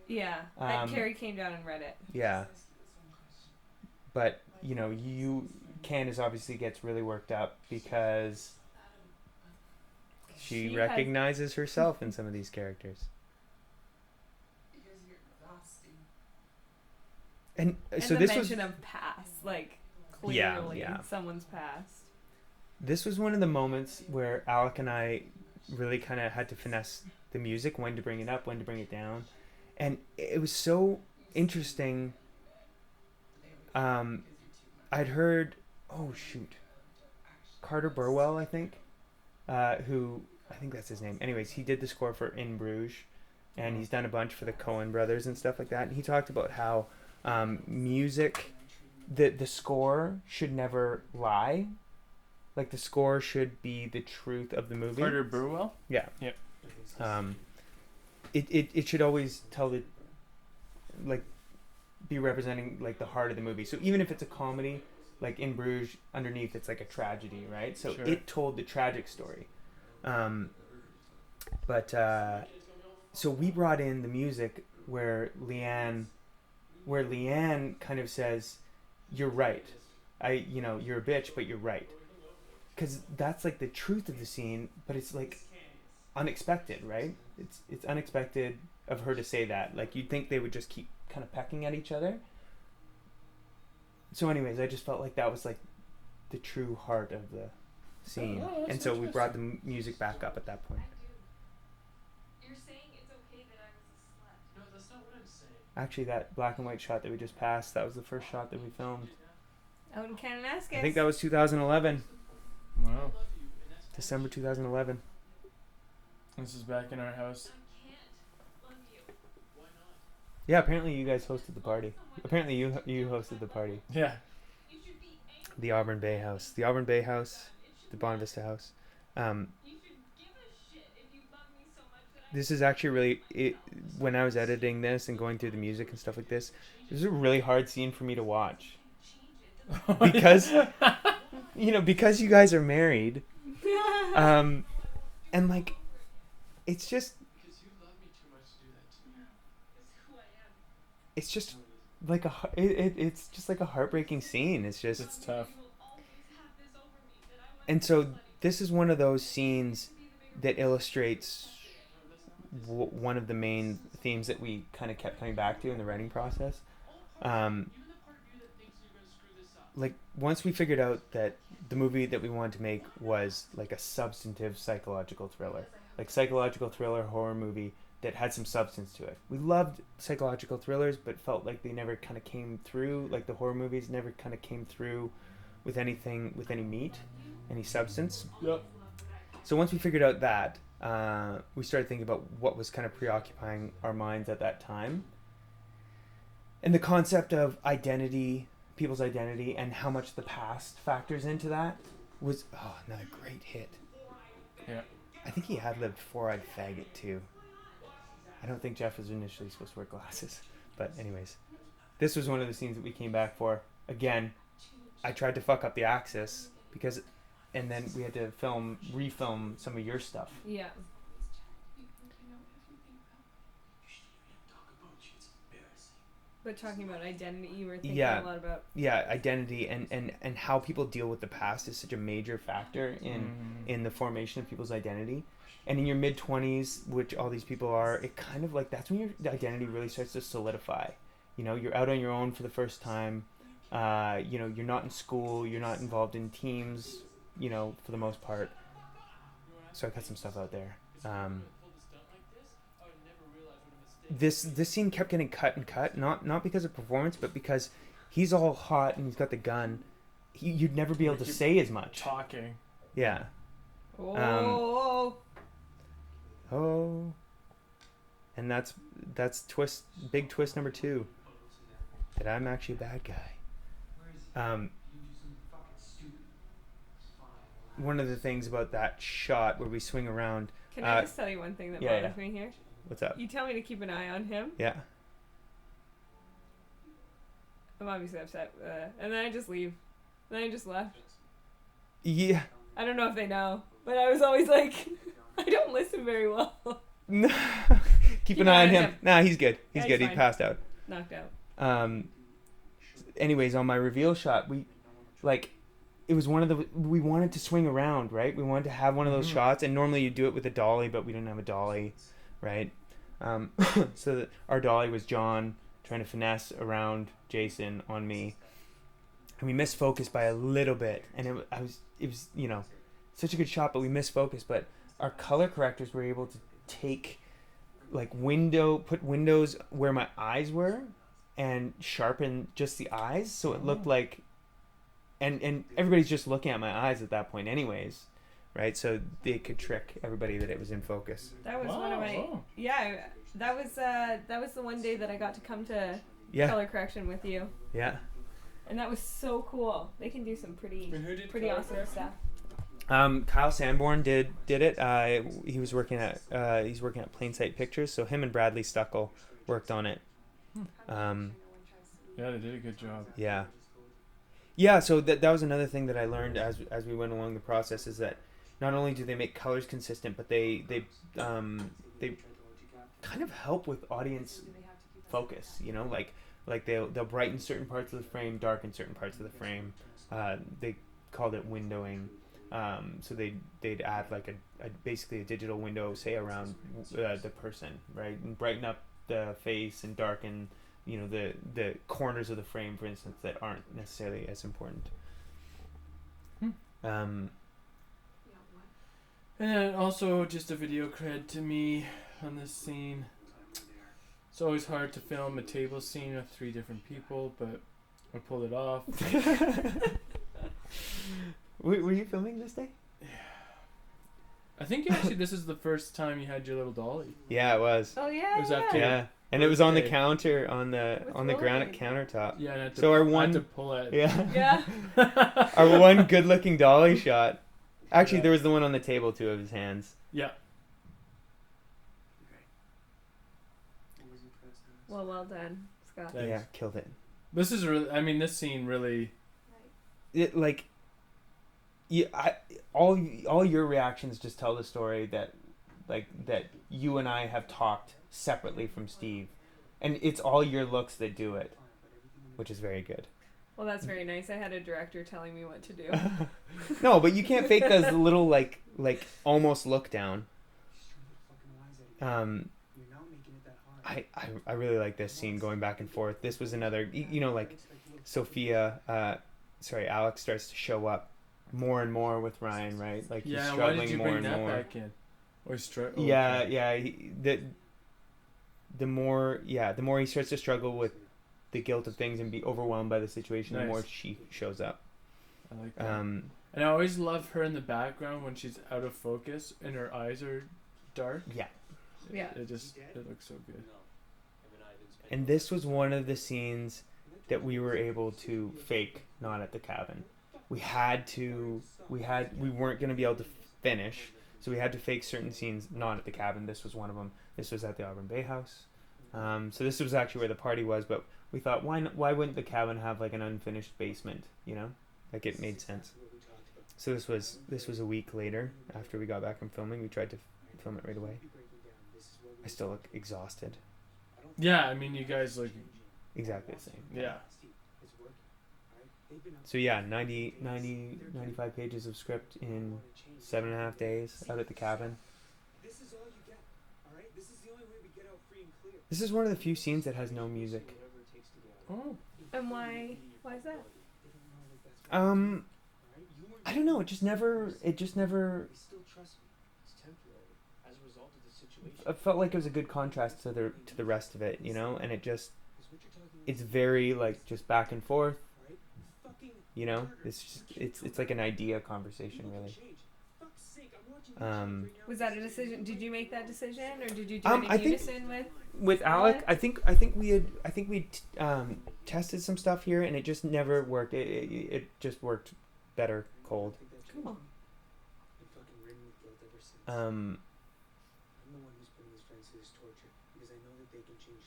Yeah, Carrie came down and read it. Yeah. But, Candace obviously gets really worked up because she recognizes herself in some of these characters. And so the this mention of past, like, clearly someone's past. This was one of the moments where Alec and I really kind of had to finesse the music, when to bring it up, when to bring it down. And it was so interesting. I'd heard, Carter Burwell, I think, who, I think that's his name. Anyways, he did the score for In Bruges, and he's done a bunch for the Coen brothers and stuff like that. And he talked about how music, the score should never lie. Like, the score should be the truth of the movie. Carter Burwell? Yeah. Yep. It should always tell be representing, like, the heart of the movie. So even if it's a comedy, like In Bruges, underneath it's like a tragedy, right? So Sure. It told the tragic story. So we brought in the music where Leanne kind of says, "You're right. You're a bitch, but you're right." Because that's like the truth of the scene, but it's like unexpected, right? It's unexpected of her to say that. Like, you'd think they would just keep kind of pecking at each other. So anyways, I just felt like that was like the true heart of the scene. And so we brought the music back up at that point. You're saying it's okay that I was a slut. No, that's not what I'm saying. Actually, that black and white shot that we just passed, that was the first shot that we filmed. Out in Kananaskis. I think that was 2011. Wow. December 2011. This is back in our house. I can't love you. Why not? Yeah, apparently you guys hosted the party. Apparently you hosted the party. Yeah. You should be angry. The Auburn Bay House. The Auburn Bay House. The Bonavista House. You should give a shit if you love me so much that I This is actually really... when I was editing this and going through the music and stuff like this, it was a really hard scene for me to watch. Because... because you guys are married. And, like... It's just... Because you love me too much to do that to me. It's who I am. It's just like it's just like a heartbreaking scene. It's just... It's tough. You will always have this over me that I was And so this is one of those scenes that illustrates one of the main themes that we kind of kept coming back to in the writing process. Like, once we figured out that the movie that we wanted to make was like a substantive psychological thriller, like psychological thriller horror movie that had some substance to it. We loved psychological thrillers, but felt like they never kind of came through, like the horror movies never kind of came through with anything, with any meat, any substance. Yep. So once we figured out that, we started thinking about what was kind of preoccupying our minds at that time. And the concept of identity, people's identity, and how much the past factors into that was, another great hit. Yeah. I think he ad-libbed Four-Eyed Faggot too. I don't think Jeff was initially supposed to wear glasses. But anyways, this was one of the scenes that we came back for. Again, I tried to fuck up the axis and then we had to refilm some of your stuff. Yeah. But talking about identity, you were thinking a lot about... Yeah, identity and how people deal with the past is such a major factor in the formation of people's identity. And in your mid-20s, which all these people are, it kind of like, that's when your identity really starts to solidify. You're out on your own for the first time. You're not in school. You're not involved in teams, for the most part. So I cut some stuff out there. This scene kept getting cut and cut, not because of performance, but because he's all hot and he's got the gun. You'd never be able to say as much. Talking. Yeah. and that's big twist number 2, that I'm actually a bad guy. One of the things about that shot where we swing around. Can I just tell you one thing that bothers me here? What's up? You tell me to keep an eye on him. Yeah. I'm obviously upset, and then I just leave. Then I just left. Yeah. I don't know if they know, but I was always like, I don't listen very well. Keep an eye on him. Nah, he's good. He's good. He passed out. Knocked out. Anyways, on my reveal shot, it was one of the, we wanted to swing around, right? We wanted to have one of those shots, and normally you do it with a dolly, but we didn't have a dolly, right? So our dolly was John trying to finesse around Jason on me, and we missed focus by a little bit, and it was such a good shot, but we missed focus. But our color correctors were able to take put windows where my eyes were and sharpen just the eyes, so it looked like, and everybody's just looking at my eyes at that point anyways, right? So they could trick everybody that it was in focus. That was one of my that was the one day that I got to come to color correction with you. Yeah. And that was so cool. They can do some pretty awesome stuff. Kyle Sanborn did it. He's working at Plain Sight Pictures, so him and Bradley Stuckel worked on it. Yeah, they did a good job. Yeah, so that was another thing that I learned as we went along the process, is that not only do they make colors consistent, but they kind of help with audience focus, like they'll brighten certain parts of the frame, darken certain parts of the frame. They called it windowing. So they'd add basically a digital window, say around the person, right, and brighten up the face and darken, the corners of the frame, for instance, that aren't necessarily as important. And then also just a video cred to me on this scene. It's always hard to film a table scene with 3 different people, but I pulled it off. Were you filming this day? Yeah. I think actually this is the first time you had your little dolly. Yeah, it was. Oh yeah. It was after. Yeah. And it was on the counter, on the granite countertop. Yeah, and I had to, so our I one had to pull it. Yeah. Our one good-looking dolly shot. Actually, there was the one on the table too, of his hands. Yeah. Well done, Scott. Thanks. Yeah, killed it. This is really. I mean, this scene really. All your reactions just tell the story that you and I have talked separately from Steve, and it's all your looks that do it, which is very good. Well, that's very nice. I had a director telling me what to do. No, but you can't fake those little like almost look down. I really like this scene going back and forth. This was another, Alex starts to show up more and more with Ryan, right? Like he's struggling why did you more bring and that more. back in? Or The more he starts to struggle with the guilt of things and be overwhelmed by the situation, the more she shows up. I like that. And I always love her in the background when she's out of focus and her eyes are dark. Yeah. Yeah. It looks so good. And this was one of the scenes that we were able to fake not at the cabin. We weren't going to be able to finish, so we had to fake certain scenes not at the cabin. This was one of them. This was at the Auburn Bay House. So this was actually where the party was, but we thought, why wouldn't the cabin have like an unfinished basement, Like it made sense. So this was a week later after we got back from filming. We tried to film it right away. I still look exhausted. Yeah, I mean, you guys look exactly the same. Yeah. So 95 pages of script in 7.5 days out at the cabin. This is one of the few scenes that has no music. Oh. And why is that? I don't know. It just never. I felt like it was a good contrast to the rest of it, and it's very just back and forth. It's like an idea conversation, really. Was that a decision? Did you make that decision, or did you do it in unison with Alec? I think we tested some stuff here, and it just never worked. It just worked better cold. Cool.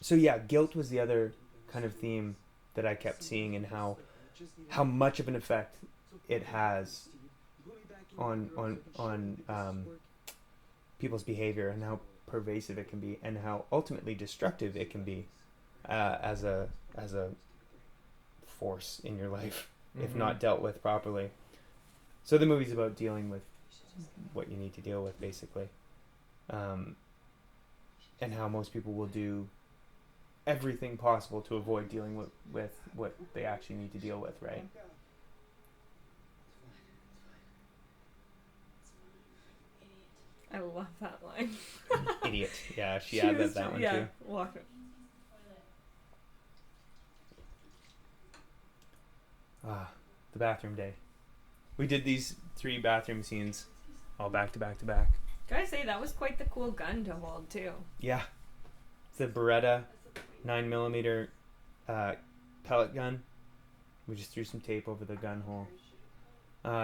So yeah, guilt was the other kind of theme that I kept seeing, and how much of an effect it has on people's behavior, and how pervasive it can be, and how ultimately destructive it can be as a force in your life if not dealt with properly. So the movie's about dealing with what you need to deal with, basically, and how most people will do everything possible to avoid dealing with what they actually need to deal with, right? I love that line. Idiot. Yeah, she added that one too. Walk it. The bathroom day. We did these 3 bathroom scenes all back to back to back. Gotta say, that was quite the cool gun to hold too. Yeah. It's the Beretta 9mm pellet gun. We just threw some tape over the gun hole.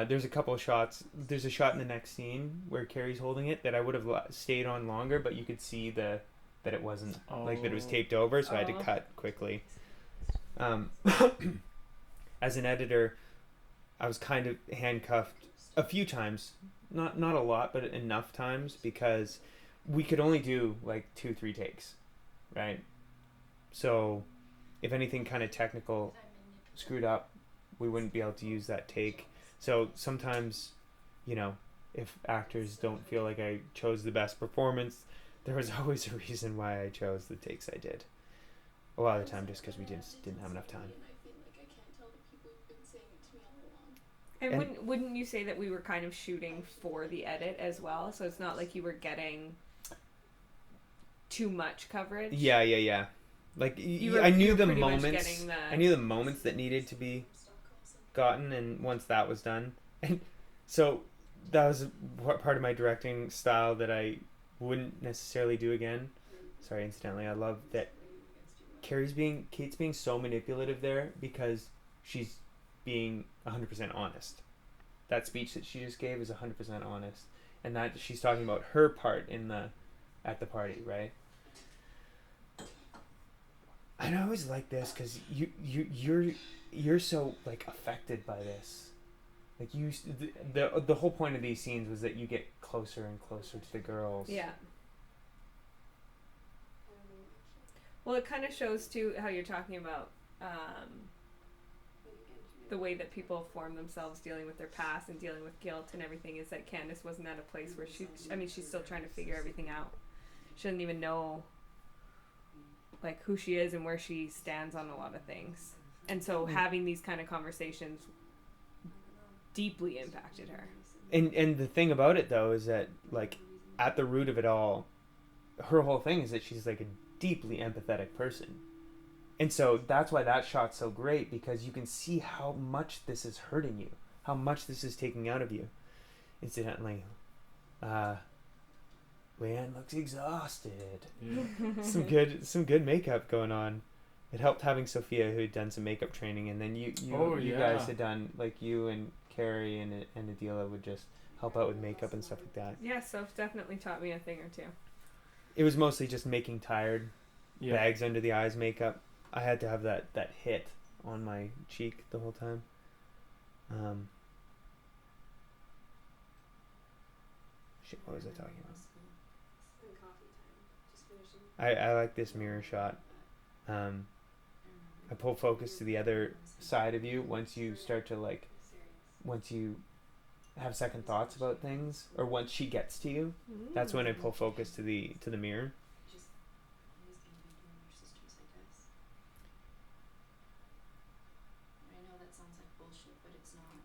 There's a couple of shots. There's a shot in the next scene where Carrie's holding it that I would have stayed on longer, but you could see that it wasn't that it was taped over, so I had to cut quickly. As an editor, I was kind of handcuffed a few times, not a lot, but enough times, because we could only do like 2-3 takes, right? So if anything kind of technical screwed up, we wouldn't be able to use that take. So sometimes, if actors don't feel like I chose the best performance, there was always a reason why I chose the takes I did. A lot of the time just because we didn't have enough time. And wouldn't you say that we were kind of shooting for the edit as well? So it's not like you were getting too much coverage? Yeah. Like, I knew the moments. I knew the moments that needed to be gotten, and once that was done, and so that was part of my directing style that I wouldn't necessarily do again. Sorry, incidentally, I love that Kate's being so manipulative there, because she's being 100% honest. That speech that she just gave is 100% honest, and that she's talking about her part at the party, right? And I always like this because you're so like affected by this. Like the whole point of these scenes was that you get closer and closer to the girls. Yeah. Well, it kind of shows too how you're talking about the way that people form themselves dealing with their past and dealing with guilt and everything, is that Candace wasn't at a place where she's still trying to figure everything out. She doesn't even know like who she is and where she stands on a lot of things. And so having these kind of conversations deeply impacted her. And the thing about it though is that like at the root of it all, her whole thing is that she's like a deeply empathetic person. And so that's why that shot's so great, because you can see how much this is hurting you, how much this is taking out of you. Incidentally, Leanne looks exhausted. Yeah. some good makeup going on. It helped having Sophia, who had done some makeup training, and then you guys had done, like, you and Carrie and Adela would just help out with makeup and stuff like that. Yeah, Soph definitely taught me a thing or two. It was mostly just making tired bags under the eyes makeup. I had to have that hit on my cheek the whole time. Shit, what was I talking about? I like this mirror shot. I pull focus to the other side of you once you start to once you have second thoughts about things, or once she gets to you. That's when I pull focus to the mirror.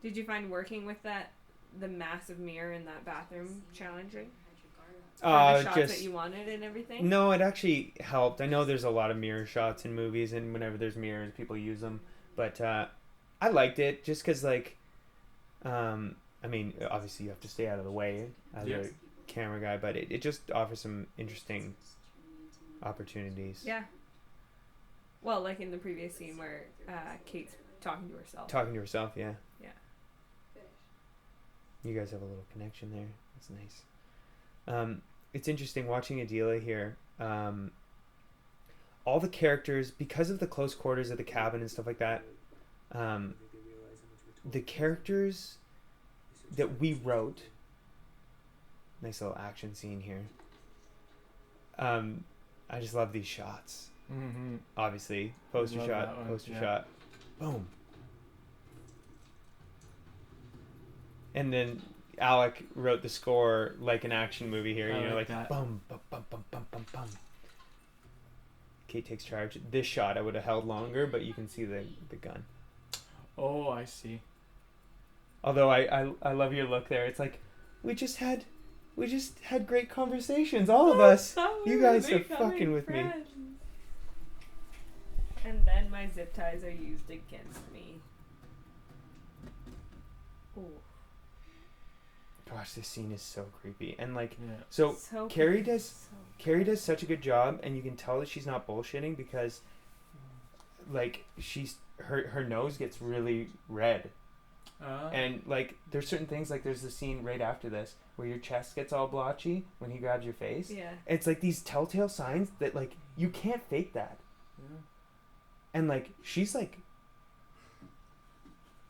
Did you find working with the massive mirror in that bathroom challenging? The shots that you wanted and everything? No, it actually helped. I know there's a lot of mirror shots in movies, and whenever there's mirrors, people use them. But I liked it just because, I mean, obviously you have to stay out of the way camera guy, but it just offers some interesting opportunities. Yeah. Well, like in the previous scene where Kate's talking to herself. Talking to herself, yeah. Yeah. You guys have a little connection there. That's nice. It's interesting watching Adela here. All the characters, because of the close quarters of the cabin and stuff like that, the characters that we wrote, nice little action scene here. I just love these shots. Mm-hmm. Obviously, poster Love shot, that one, poster yeah. shot, boom. And then Alec wrote the score like an action movie here. I You know, like like that. bum, bum, bum, bum, bum, bum, bum. Kate takes charge. This shot I would have held longer, but you can see the gun. Oh, I see. Although I love your look there. It's like we just had great conversations, all of us. You guys are fucking with me. And then my zip ties are used against me. Ooh. Gosh, this scene is so creepy. And like, Yeah. so Carrie creepy. does Carrie does such a good job, and you can tell that she's not bullshitting because, like, her nose gets really red, and like there's certain things, like there's the scene right after this where your chest gets all blotchy when he grabs your face. Yeah. It's like these telltale signs that like you can't fake that. Yeah. And like she's like,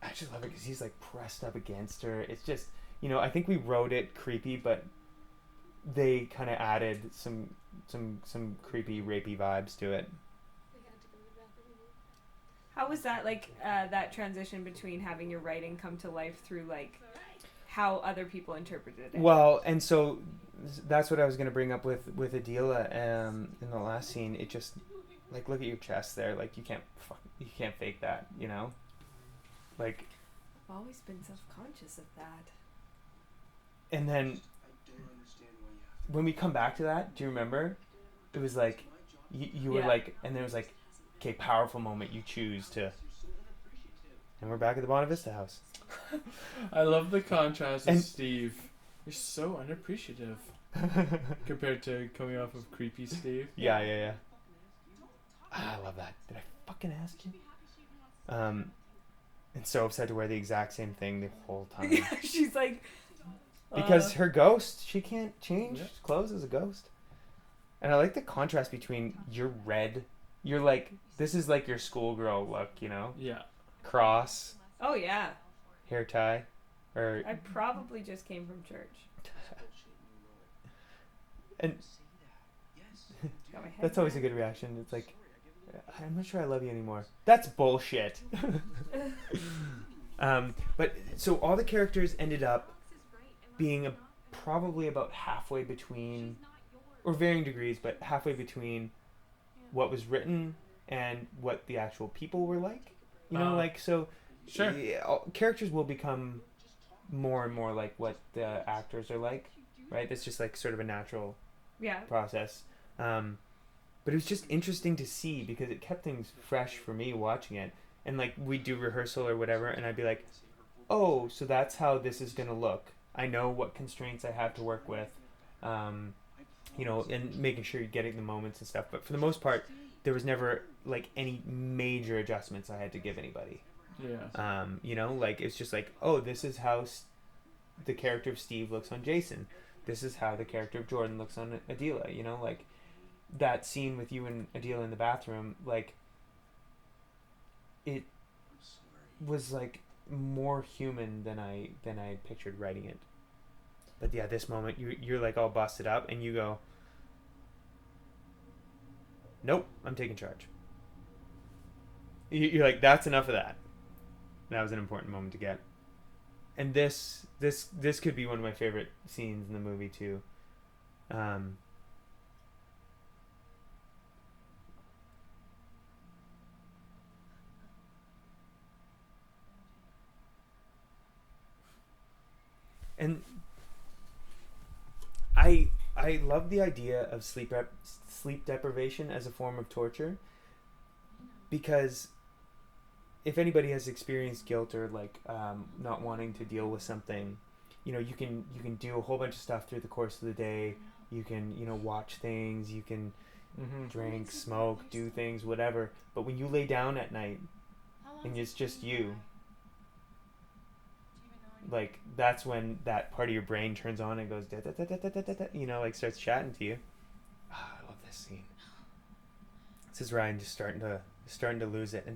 I just love it because he's like pressed up against her. It's just, you know, I think we wrote it creepy, but they kind of added some creepy rapey vibes to it. How was that, like, that transition between having your writing come to life through, like, how other people interpreted it? Well, and so that's what I was going to bring up with Adela in the last scene. It just, like, look at your chest there. Like, you can't fake that, you know? Like, I've always been self-conscious of that. and then when we come back to that, do you remember? It was like, you were Yeah. like, and there was like, okay, powerful moment, you choose to. And we're back at the Bonta Vista house. I love the contrast And- with Steve. You're so unappreciative compared to coming off of creepy Steve. Yeah. I love that. Did I fucking ask you? And so upset to wear the exact same thing the whole time. She's like... Because her ghost, she can't change Yeah. clothes as a ghost. And I like the contrast between your red, you're like, this is like your schoolgirl look, you know? Yeah. Cross, Oh, yeah. hair tie, or... I probably just came from church. And Got my head that's always a good reaction. It's like, I'm not sure I love you anymore. That's bullshit. But so all the characters ended up being probably about halfway between, or varying degrees, but halfway between what was written and what the actual people were like. You know, like, so Sure. yeah, characters will become more and more like what the actors are like, right? That's just like sort of a natural Yeah. process. But it was just interesting to see because it kept things fresh for me watching it. And like we'd do rehearsal or whatever, and I'd be like, oh, so that's how this is going to look. I know what constraints I have to work with, you know, and making sure you're getting the moments and stuff. But for the most part, there was never like any major adjustments I had to give anybody. Yeah. You know, like it's just like, oh, this is how the character of Steve looks on Jason. This is how the character of Jordan looks on Adela. You know, like that scene with you and Adela in the bathroom, like it was like more human than I pictured writing it. But yeah, this moment you're like all busted up and you go, nope, I'm taking charge. You're like, that's enough of that. That was an important moment to get. And this could be one of my favorite scenes in the movie too. And I love the idea of sleep deprivation as a form of torture, because if anybody has experienced guilt or like not wanting to deal with something, you can do a whole bunch of stuff through the course of the day. You can watch things. You can drink, smoke, do things, whatever. But when you lay down at night and it's just you, like that's when that part of your brain turns on and goes da, da, da, da, da, da, da, like starts chatting to you. I love this scene. This is Ryan just starting to lose it,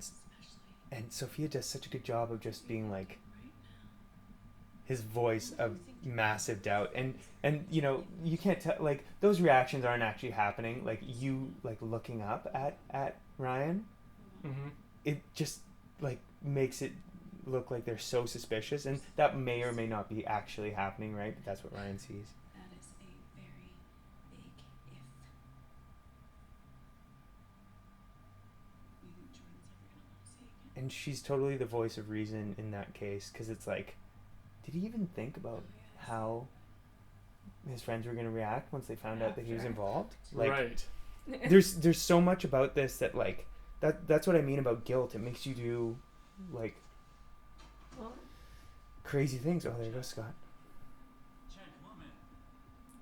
and Sophia does such a good job of just being like his voice of massive doubt, and you can't tell, like those reactions aren't actually happening, like you like looking up at Ryan. It just like makes it look like they're so suspicious, and that may or may not be actually happening, right? But that's what Ryan sees. That is a very big if. You think Jordan's ever gonna want to see it again? And she's totally the voice of reason in that case, because it's like, did he even think about how his friends were going to react once they found out that he was involved? Like, right. there's so much about this that like that's what I mean about guilt. It makes you do like crazy things. Oh, there you go, Scott.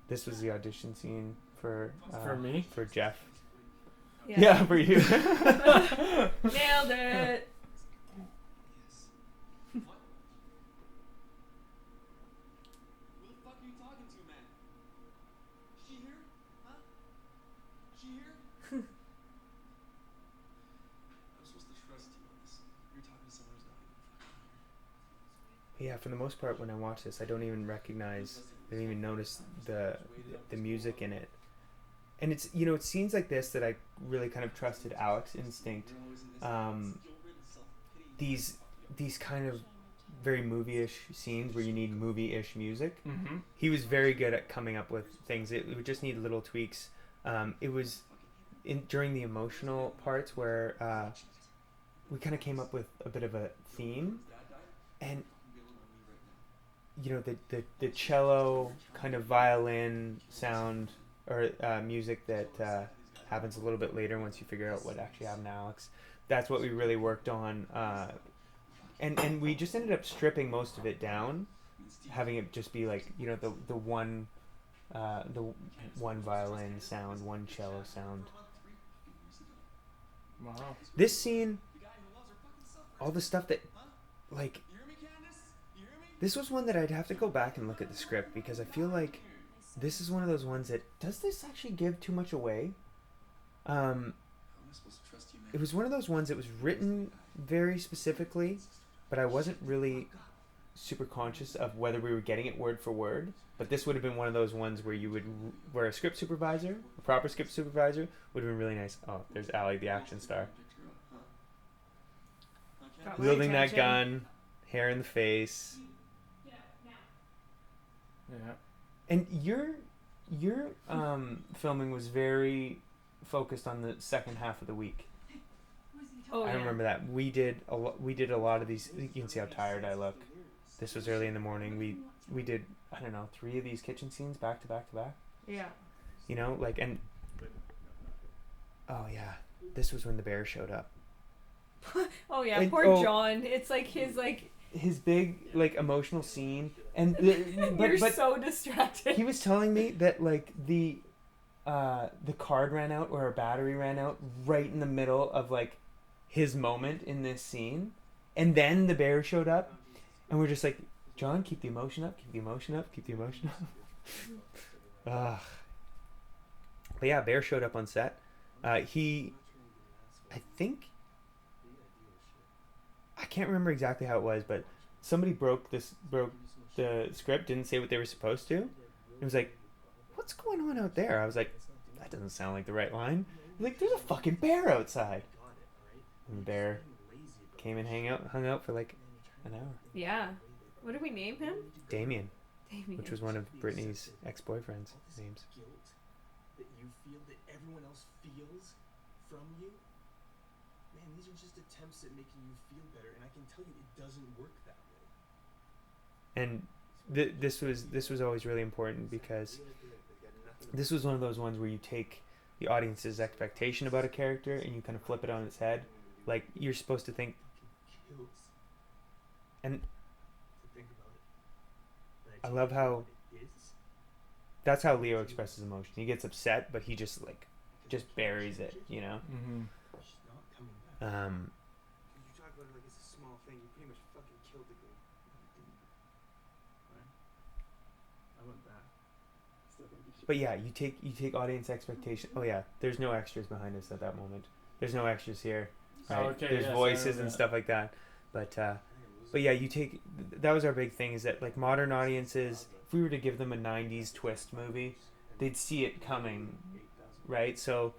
This was the audition scene for me, for Jeff. Yeah, For you. Nailed it. Yeah, for the most part, when I watch this, I don't even notice the music in it. And it's, it's scenes like this that I really kind of trusted Alex's instinct. These kind of very movie-ish scenes where you need movie-ish music. He was very good at coming up with things. It would just need little tweaks. It was during the emotional parts where we kind of came up with a bit of a theme, and the cello kind of violin sound or music that happens a little bit later once you figure out what actually happened to Alex. That's what we really worked on, and we just ended up stripping most of it down, having it just be like the one violin sound, one cello sound. Wow. This scene, all the stuff that like. This was one that I'd have to go back and look at the script, because I feel like this is one of those ones that, does this actually give too much away? It was one of those ones that was written very specifically, but I wasn't really super conscious of whether we were getting it word for word. But this would have been one of those ones where a script supervisor, a proper script supervisor, would have been really nice. Oh, there's Allie, the action star. Wielding that gun, hair in the face. Yeah. And your filming was very focused on the second half of the week. Oh, I remember that. We did a lot of these. You can see how tired I look. This was early in the morning. We did, I don't know, 3 of these kitchen scenes back to back to back. Yeah. And oh yeah, this was when the bear showed up. Oh yeah, And, poor John. It's like his big like emotional scene, and you're so distracted. He was telling me that like the card ran out, or a battery ran out right in the middle of like his moment in this scene, and then the bear showed up, and we're just like, John, keep the emotion up, keep the emotion up, keep the emotion up. Ugh. But yeah, bear showed up on set. I can't remember exactly how it was, but somebody broke the script, didn't say what they were supposed to. It was like, what's going on out there? I was like, that doesn't sound like the right line. Like, there's a fucking bear outside. And the bear came and hung out for like an hour. Yeah. What did we name him? Damien, which was one of Brittany's ex-boyfriend's names. That you feel that everyone else feels from you. Man, these are just attempts at making you feel better, and I can tell you it doesn't work that way. And this was always really important, because this was one of those ones where you take the audience's expectation about a character and you kind of flip it on its head. Like, you're supposed to think, and I love how that's how Leo expresses emotion. He gets upset, but he just buries it, you know. Mm-hmm. She's not coming back. Um, You talk about it like it's a small thing. You pretty much fucking killed the girl. Right? I went back. Still gonna be but yeah, you take audience expectation. Oh yeah, there's no extras behind us at that moment. There's no extras here. Right? Oh, okay, There's yes, I voices remember and that. stuff like that. But yeah, you take that was our big thing is that like modern audiences, if we were to give them a 90s twist movie, they'd see it coming, right? So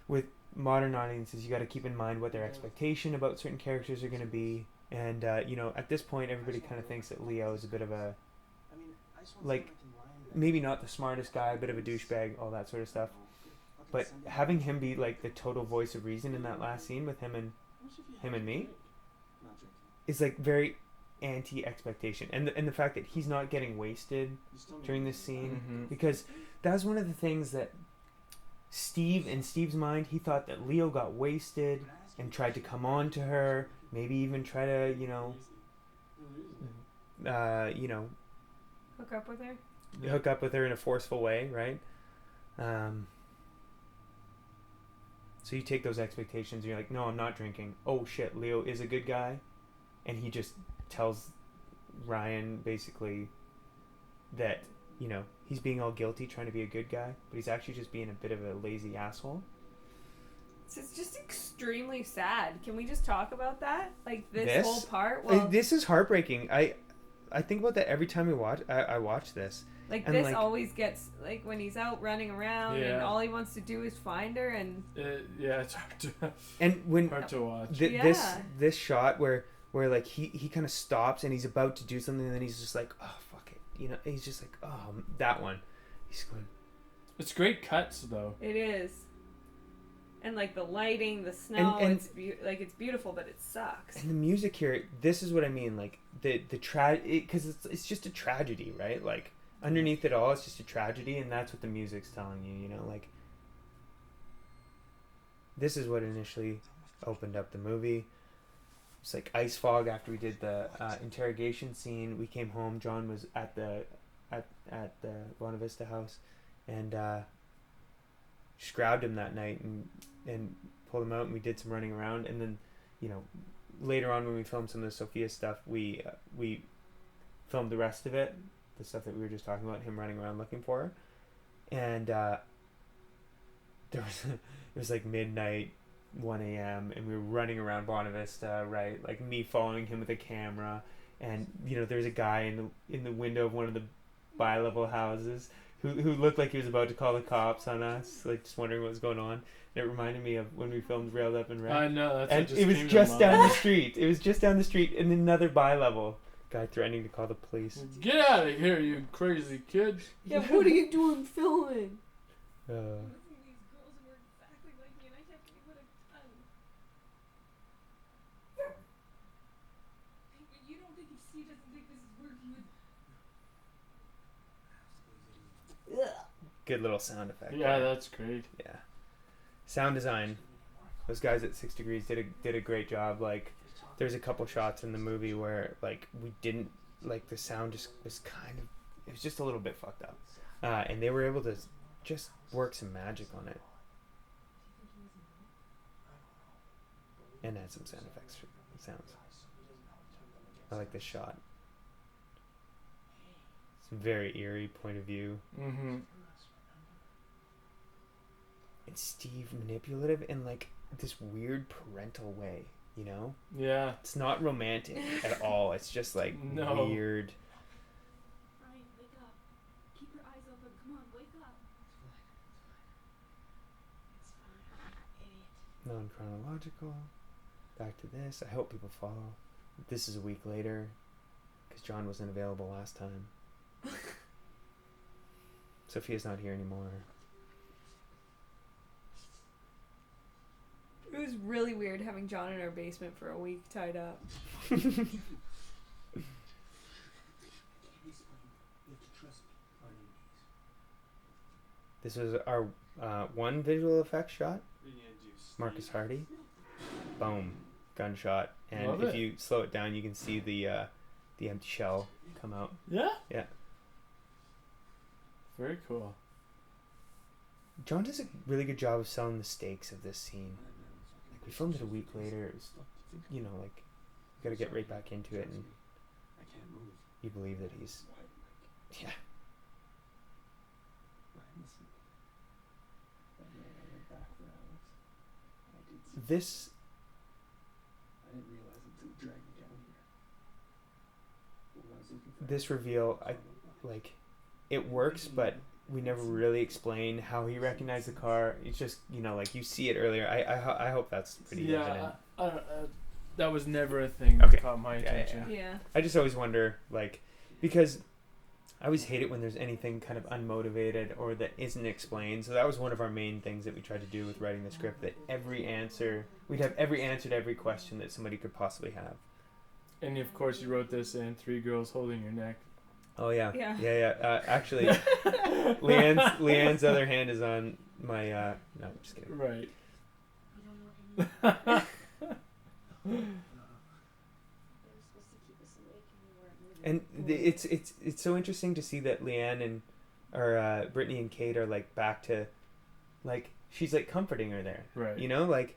with modern audiences, you got to keep in mind what their expectation about certain characters are going to be. And you know, at this point everybody kind of thinks that Leo is a bit of a like maybe not the smartest guy, a bit of a douchebag, all that sort of stuff. But having him be like the total voice of reason in that last scene with him and me is like very anti-expectation, and the fact that he's not getting wasted during this scene, Mm-hmm. because that's one of the things that in Steve's mind, he thought that Leo got wasted and tried to come on to her, maybe even try to Hook up with her. hook up with her in a forceful way, right? So you take those expectations and you're like, no, I'm not drinking. Oh shit, Leo is a good guy, and he just tells Ryan basically that he's being all guilty trying to be a good guy, but he's actually just being a bit of a lazy asshole. It's just extremely sad. Can we just talk about that? Like This? whole part? Well, This is heartbreaking. I think about that every time I watch this. like and, this like- always gets like when he's out running around and Yeah. all he wants to do is find her and Yeah, it's hard And to watch. Yeah. This shot where like he kind of stops and he's about to do something and then he's just like, oh fuck it, he's just like, oh, that one. He's going, It's great cuts though. it is. And like the lighting, the snow, And- it's it's beautiful, but it sucks. and the music here, this is what I mean, like the because it's just a tragedy, right? Like underneath it all, it's just a tragedy, and that's what the music's telling you, like this is what initially opened up the movie. It's like ice fog after we did the interrogation scene. We came home. John was at the Buena Vista house, and just grabbed him that night and pulled him out, and we did some running around. And then, later on when we filmed some of the Sophia stuff, we filmed the rest of it, the stuff that we were just talking about, him running around looking for her. And it was like midnight, 1 a.m. and we were running around Buena Vista, right? Like me following him with a camera, and there's a guy in the window of one of the bi-level houses who looked like he was about to call the cops on us, like just wondering what was going on. And it reminded me of when we filmed Railed Up and Red. I know, that's And what just it was came to just mind. down the street. It was just down the street, and another bi-level guy threatening to call the police. Get out of here, you crazy kid. Yeah, what are you doing filming? These girls were exactly like me, and I kept thinking what I've done. You don't think if Steve doesn't think this is work, he would. Good little sound effect. Yeah, there. that's great. Yeah. Sound design. Those guys at 6 Degrees did a great job. Like, there's a couple shots in the movie where like we didn't like the sound just was it was just a little bit fucked up, and they were able to just work some magic on it and add some sound effects for sounds. I like this shot. It's a very eerie point of view. Mm-hmm. And Steve manipulative in like this weird parental way, Yeah. It's not romantic at all. It's just like No. weird. Ryan, wake up. Keep your eyes open. Come on, wake up. It's fine, idiot. Non-chronological. Back to this. I hope people follow. This is a week later because John wasn't available last time. Sophia's not here anymore. It was really weird having John in our basement for a week tied up. You have to trust me on your knees. This was our one visual effects shot. What are you gonna do, Steve? Marcus Hardy. Boom. Gunshot. And Love if it. you slow it down, you can see the empty shell come out. Yeah? Yeah. Very cool. John does a really good job of selling the stakes of this scene. Like, we filmed it a week later. It was, you know, like, you gotta get right back into it, and you believe that he's, yeah. This, this reveal, it works, but we never really explain how he recognized the car. It's just, you know, like, you see it earlier. I hope that's pretty evident. I don't, that was never a thing Okay. that caught my attention. Yeah. I just always wonder, like, because I always hate it when there's anything kind of unmotivated or that isn't explained. So that was one of our main things that we tried to do with writing the script, that we'd have every answer to every question that somebody could possibly have. And of course, you wrote this in Three Girls Holding Your Neck. Oh, yeah. Yeah. Actually, Leanne's other hand is on my, no, I'm just kidding. Right. And it's so interesting to see that Leanne or Brittany and Kate are, like, back to, like, she's, like, comforting her there. Right. You know, like,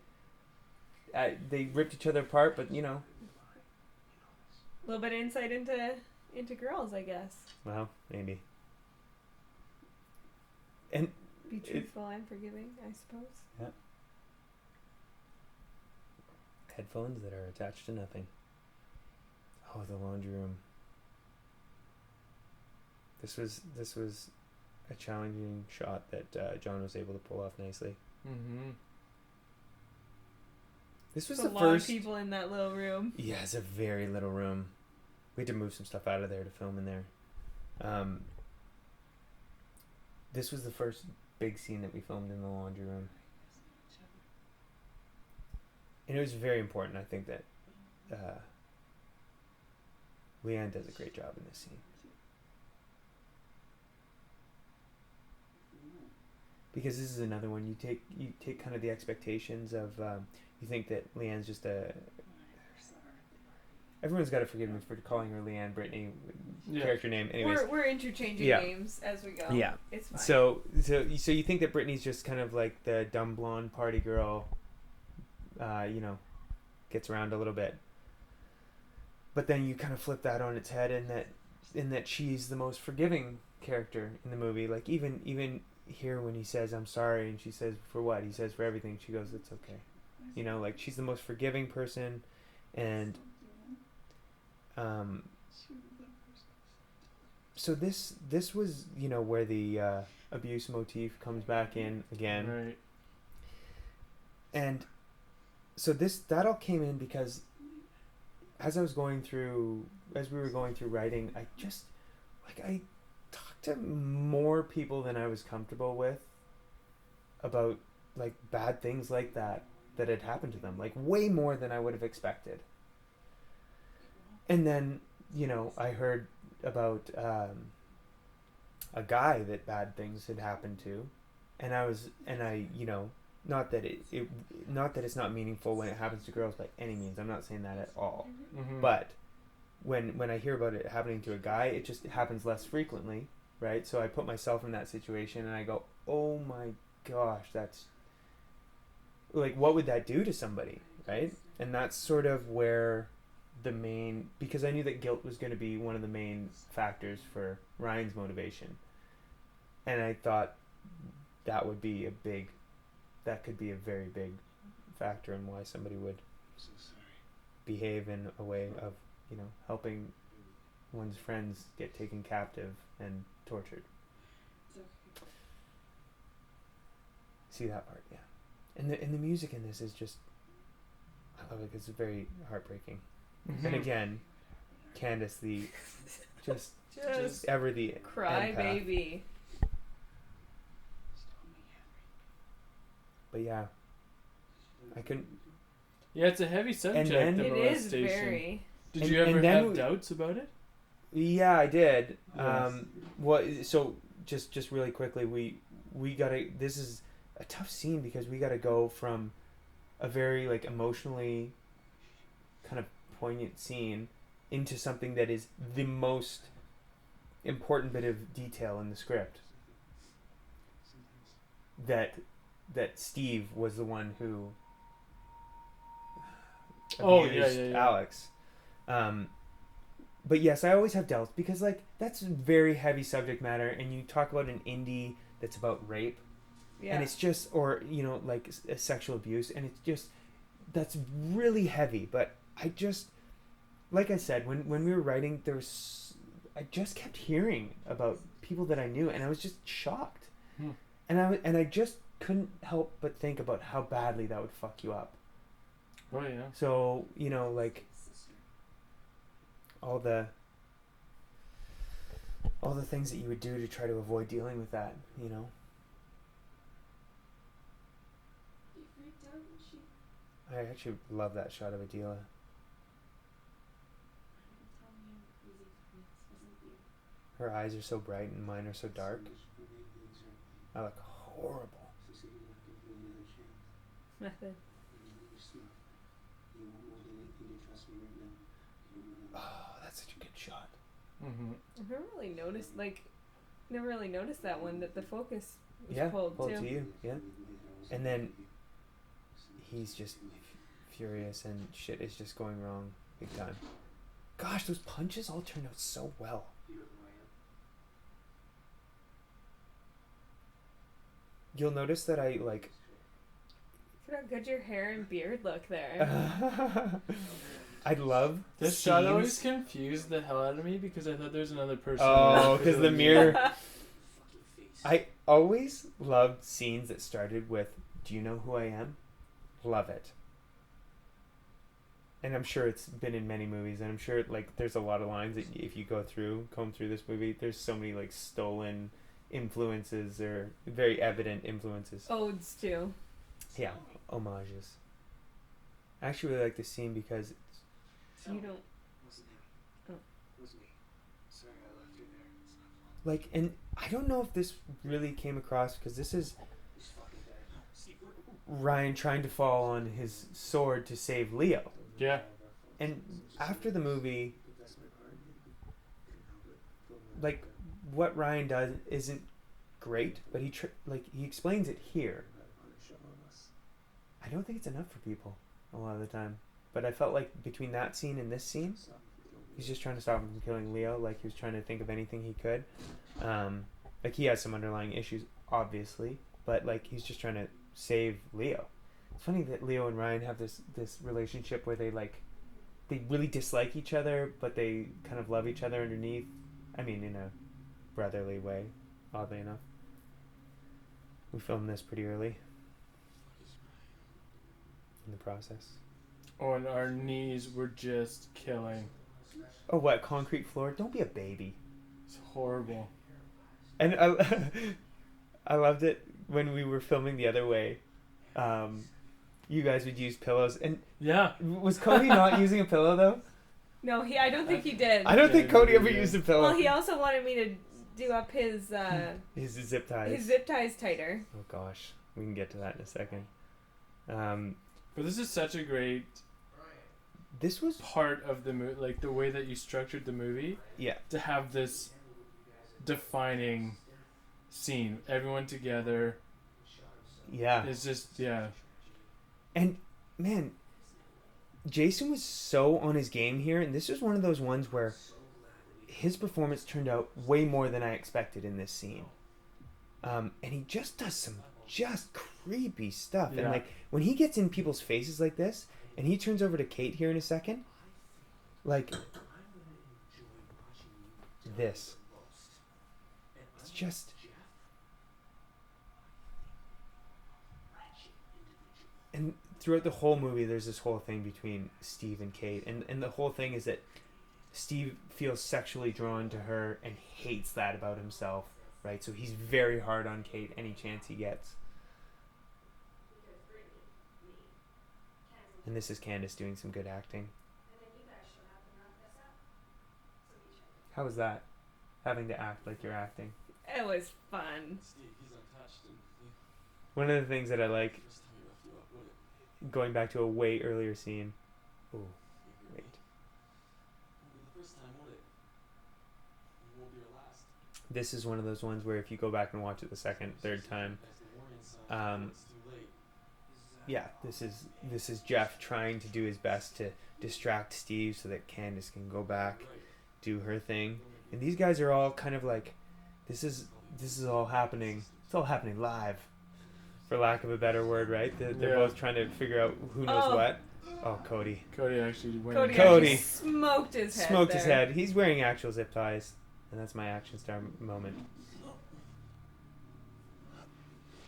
they ripped each other apart, but, you know. A little bit of insight into girls, I guess. Well, maybe. And be truthful and forgiving, I suppose. Yeah. Headphones that are attached to nothing. Oh, the laundry room. This was a challenging shot that John was able to pull off nicely. Mm-hmm. This was There's the a lot first. of people in that little room. Yeah, it's a very little room. We had to move some stuff out of there to film in there. This was the first big scene that we filmed in the laundry room. And it was very important, I think, that Leanne does a great job in this scene. Because this is another one, you take kind of the expectations of, you think that Leanne's just everyone's got to forgive me for calling her Leanne Brittany, character name. Anyways, We're interchanging names as we go. Yeah, it's fine. So you think that Brittany's just kind of like the dumb blonde party girl, you know, gets around a little bit. But then you kind of flip that on its head, in that she's the most forgiving character in the movie. Like, even here when he says I'm sorry, and she says for what? He says for everything. She goes, it's okay. You know, like, she's the most forgiving person, and so this was, you know, where the abuse motif comes back in again. Right. And so that all came in because as we were going through writing, I talked to more people than I was comfortable with about, like, bad things like that had happened to them, like, way more than I would have expected. And then, you know, I heard about a guy that bad things had happened to, and I you know, not that it's not meaningful when it happens to girls by any means. I'm not saying that at all. Mm-hmm. But when I hear about it happening to a guy, it just happens less frequently, right? So I put myself in that situation and I go, oh my gosh, that's, like, what would that do to somebody, right? And that's sort of where because I knew that guilt was going to be one of the main factors for Ryan's motivation, and I thought that could be a very big factor in why somebody would behave in a way of, you know, helping one's friends get taken captive and tortured. See that part, yeah. And the music in this is just, I love it. It's very heartbreaking. Mm-hmm. And again, Candace, just ever the cry empath. baby. But yeah, I couldn't. Yeah, it's a heavy subject. then- the It is molestation. very. Did And- you ever and then have doubts about it? Yeah, I did. Yes. So just really quickly, we gotta. This is a tough scene because we gotta go from a very, like, emotionally kind of poignant scene into something that is the most important bit of detail in the script. that Steve was the one who yeah. Alex. But yes, I always have doubts because like that's very heavy subject matter, and you talk about an indie that's about rape, and it's just, or like sexual abuse, and it's just, that's really heavy. But I just, like I said, when we were writing, I just kept hearing about people that I knew, and I was just shocked, and I just couldn't help but think about how badly that would fuck you up. Oh yeah. So like all the things that you would do to try to avoid dealing with that, You freaked out when she I actually love that shot of Adela. tell me easy Climax wasn't you. Her eyes are so bright and mine are so dark. I look horrible. Method. Oh, that's such a good shot. Mm-hmm. I've never really noticed that one, that the focus was pulled pulled too. to you, yeah. And then he's just furious and shit is just going wrong big time. Gosh, those punches all turned out so well. You'll notice that I like. Look how good your hair and beard look there. I love This shot always confused the hell out of me because I thought there was another person. Oh, because the mirror. I always loved scenes that started with, "Do you know who I am?" Love it. And I'm sure it's been in many movies, and I'm sure like there's a lot of lines that if you comb through this movie, there's so many like stolen influences or very evident influences. Odes too. Yeah, homages. I actually really like this scene because You don't. Wasn't him. Oh. It was me. Sorry I left you there. It's not fun. like, and I don't know if this really came across because this is He's fucking dead. See, Ryan trying to fall on his sword to save Leo. Yeah. And after the movie, like, what Ryan does isn't great, but he explains it here. I don't think it's enough for people a lot of the time. But I felt like between that scene and this scene, he's just trying to stop him from killing Leo. Like, he was trying to think of anything he could. Like, he has some underlying issues, obviously, but like he's just trying to save Leo. It's funny that Leo and Ryan have this relationship where they really dislike each other, but they kind of love each other underneath. I mean, in a brotherly way, oddly enough. We filmed this pretty early in the process. Oh, and our knees were just killing. Oh, what? Concrete floor? Don't be a baby. It's horrible. And I loved it when we were filming the other way. You guys would use pillows, and Yeah. was Cody not using a pillow though? No, I don't think he did. I don't think Cody ever yeah. used a pillow. Well, he also wanted me to do up his zip ties. his zip ties tighter. Oh gosh, we can get to that in a second. But this is such a great This was part of the movie, like the way that you structured the movie. Yeah. To have this defining scene, everyone together. Yeah. It's just And man, Jason was so on his game here, and this was one of those ones where his performance turned out way more than I expected in this scene. And he just does some just creepy stuff. Yeah. And like when he gets in people's faces like this, and he turns over to Kate here in a second, like this. It's just. And throughout the whole movie, there's this whole thing between Steve and Kate, and the whole thing is that Steve feels sexually drawn to her and hates that about himself, right? So he's very hard on Kate any chance he gets. And this is Candace doing some good acting. How was that? Having to act like you're acting. It was fun. Steve, he's untouched, and One of the things that I like, first time he left you up, would it? going back to a way earlier scene. Oh, wait. Won't be the first time, would it? It won't be your last. This is one of those ones where if you go back and watch it the second, third time, As the war inside. yeah, this is Jeff trying to do his best to distract Steve so that Candace can go back, do her thing, and these guys are all kind of like, this is all happening. It's all happening live, for lack of a better word, right? They're both trying to figure out who knows what. Oh, Cody actually went. Cody actually smoked his head. His head. He's wearing actual zip ties, and that's my action star moment.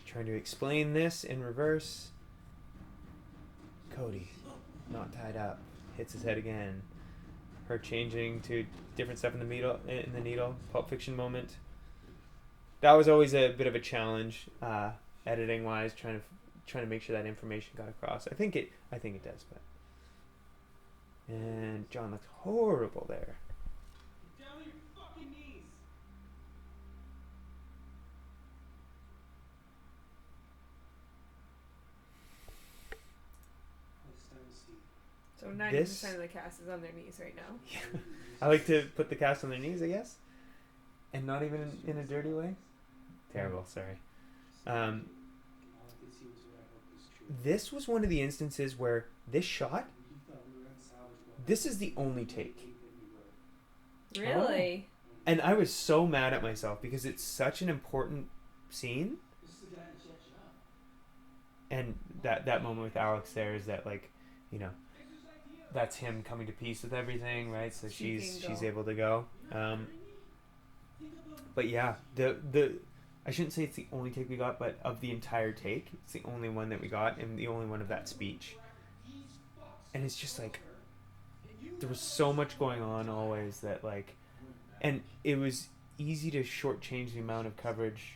Trying to explain this in reverse. Cody, not tied up, hits his head again. Her changing to different stuff in the needle. Pulp Fiction moment. That was always a bit of a challenge, editing wise, trying to make sure that information got across. I think it does, but. And John looks horrible there. Get down on your fucking knees. So 90% of the cast is on their knees right now. Yeah. I like to put the cast on their knees, I guess. And not even in a dirty way. Terrible, sorry. This was one of the instances where this shot, this is the only take. Really? And I was so mad at myself because it's such an important scene. And that moment with Alex there is that, like, you know, that's him coming to peace with everything, right? So she's able to go. But yeah, the I shouldn't say it's the only take we got, but of the entire take, it's the only one that we got, and the only one of that speech. And it's just like, there was so much going on always that, like, and it was easy to shortchange the amount of coverage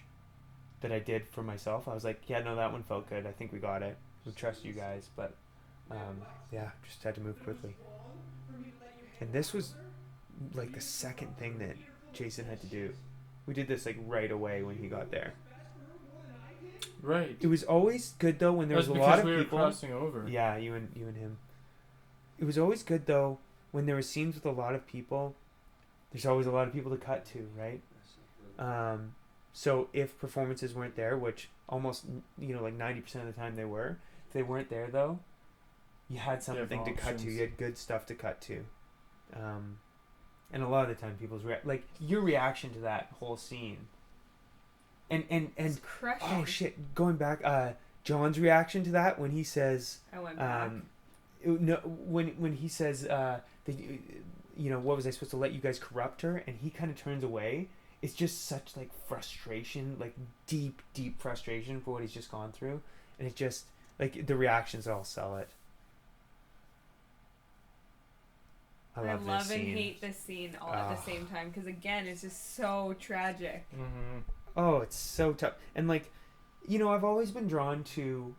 that I did for myself. I was like, yeah, no, that one felt good. I think we got it. We trust you guys, but yeah, just had to move quickly. And this was like the second thing that Jason had to do. We did this like right away when he got there. Right. It was always good though when there was a lot of we people were crossing over. Yeah, you and him. It was always good though when there were scenes with a lot of people. There's always a lot of people to cut to, right? So if performances weren't there, which almost, you know, like 90% of the time they were, if they weren't there though, you had something to cut to. You had good stuff to cut to. And a lot of the time people's like your reaction to that whole scene. And it's crushing. Oh shit, going back, John's reaction to that when he says I went back. No, when he says that, you know, what was I supposed to let you guys corrupt her, and he kind of turns away. It's just such like frustration, like deep frustration for what he's just gone through, and it just like the reactions all sell it. I love and hate this scene all at the same time because again, it's just so tragic. Mm-hmm. Oh, it's so tough, and like, you know, I've always been drawn to,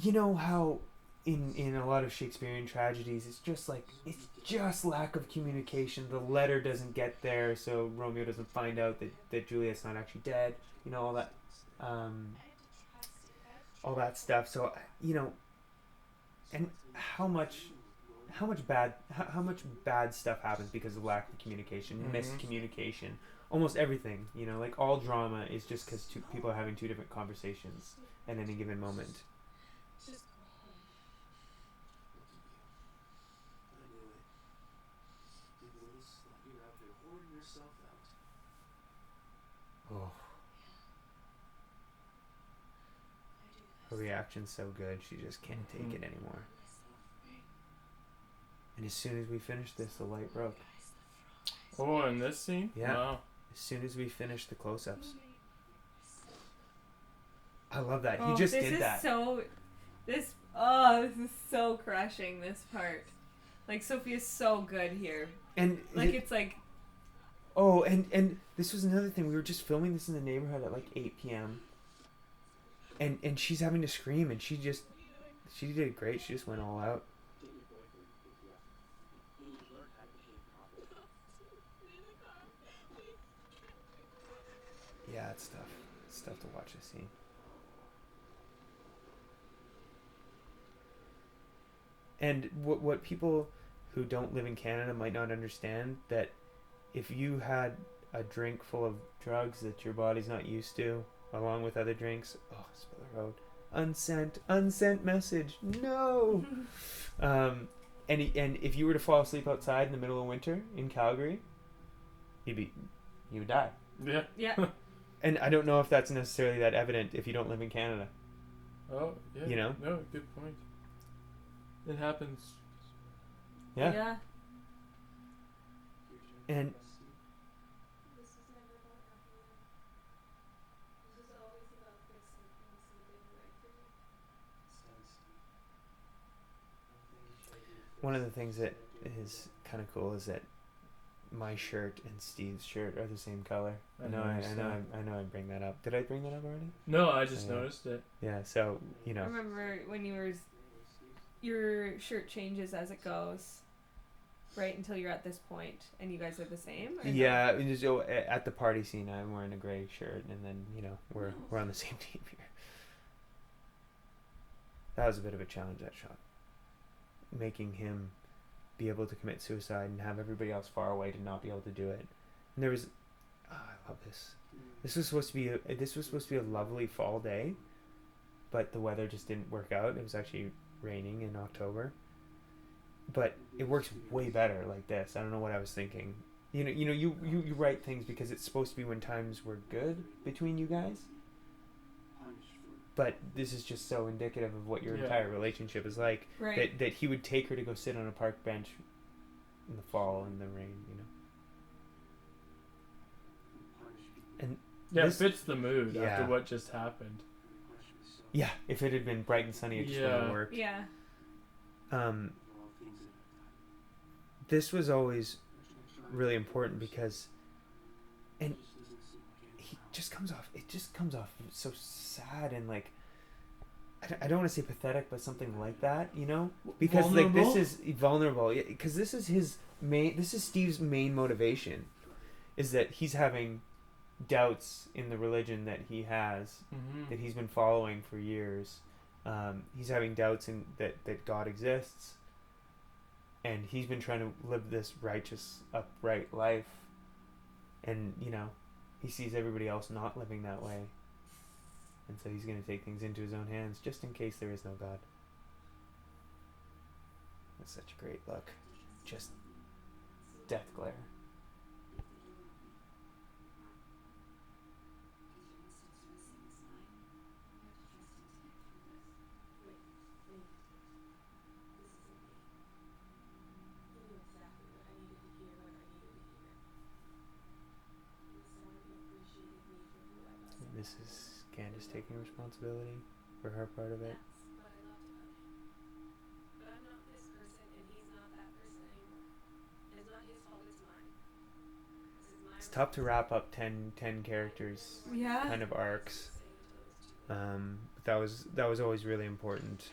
you know how in a lot of Shakespearean tragedies, it's just lack of communication. The letter doesn't get there, so Romeo doesn't find out that Juliet's not actually dead. You know, all that stuff. So, you know, and how much bad stuff happens because of lack of communication, miscommunication, almost everything. You know, like all drama is just because people are having two different conversations at any given moment. Oh. Her reaction's so good, she just can't take it anymore. And as soon as we finished this, the light broke. Oh, in this scene? Yeah. Wow. As soon as we finished the close-ups. I love that. Oh, he just did that. This is so crushing, this part. Like, Sophia's so good here. And like, it's like... Oh, and this was another thing. We were just filming this in the neighborhood at like 8 p.m. And she's having to scream, and she did great. She just went all out. Yeah, it's tough. It's tough to watch this scene. And what people who don't live in Canada might not understand, that if you had a drink full of drugs that your body's not used to, along with other drinks. Oh, spoiler road. Unsent message. No. And if you were to fall asleep outside in the middle of winter in Calgary, you would die. Yeah. Yeah. And I don't know if that's necessarily that evident if you don't live in Canada. Oh, yeah. You know? No, good point. It happens. Yeah. Yeah. And This was never about happiness. This was always about fixing things and getting right for you. one of the things that is kind of cool is that my shirt and Steve's shirt are the same color. I know I bring that up. Did I bring that up already? No, I just Yeah. noticed it. Yeah, so, you I know. remember when your shirt changes as it goes, right, until you're at this point, and you guys are the same? Or Yeah, so at the party scene, I'm wearing a gray shirt, and then, you know, we're on the same team here. That was a bit of a challenge, that shot. Making him be able to commit suicide and have everybody else far away to not be able to do it. And there was, I love this. This was supposed to be a lovely fall day, but the weather just didn't work out. It was actually raining in October. But it works way better like this. I don't know what I was thinking. You write things because it's supposed to be when times were good between you guys. But this is just so indicative of what your entire relationship is like. Right. That he would take her to go sit on a park bench in the fall in the rain, you know. And it fits the mood after Yeah. what just happened. yeah, if it had been bright and sunny, it just wouldn't have worked. Yeah. This was always really important because, and he just comes off. It just comes off so sad and like, I don't want to say pathetic, but something like that, you know, because vulnerable? like this is vulnerable. Because this is his main. This is Steve's main motivation, is that he's having doubts in the religion that he has, that he's been following for years. He's having doubts in that God exists. And he's been trying to live this righteous, upright life. And, you know, he sees everybody else not living that way. And so he's going to take things into his own hands just in case there is no God. That's such a great look. Just death glare. This is Candace taking responsibility for her part of it. That's what I loved about him. But I'm not this person, and he's not that person anymore. It's not his fault, it's mine. This is my It's tough to wrap up 10 characters Yeah. kind of arcs. But that was always really important.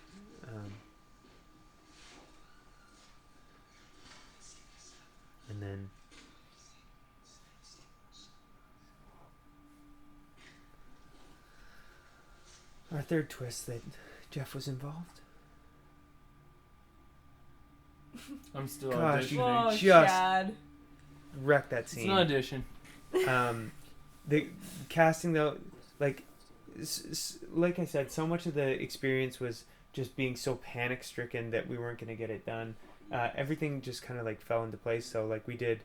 And then our third twist, that Jeff was involved. I'm still Gosh, you auditioning. Oh, just Chad. wrecked that It's scene. an audition. The casting though, like like I said, so much of the experience was just being so panic stricken that we weren't going to get it done. Everything just kind of like fell into place. So like we did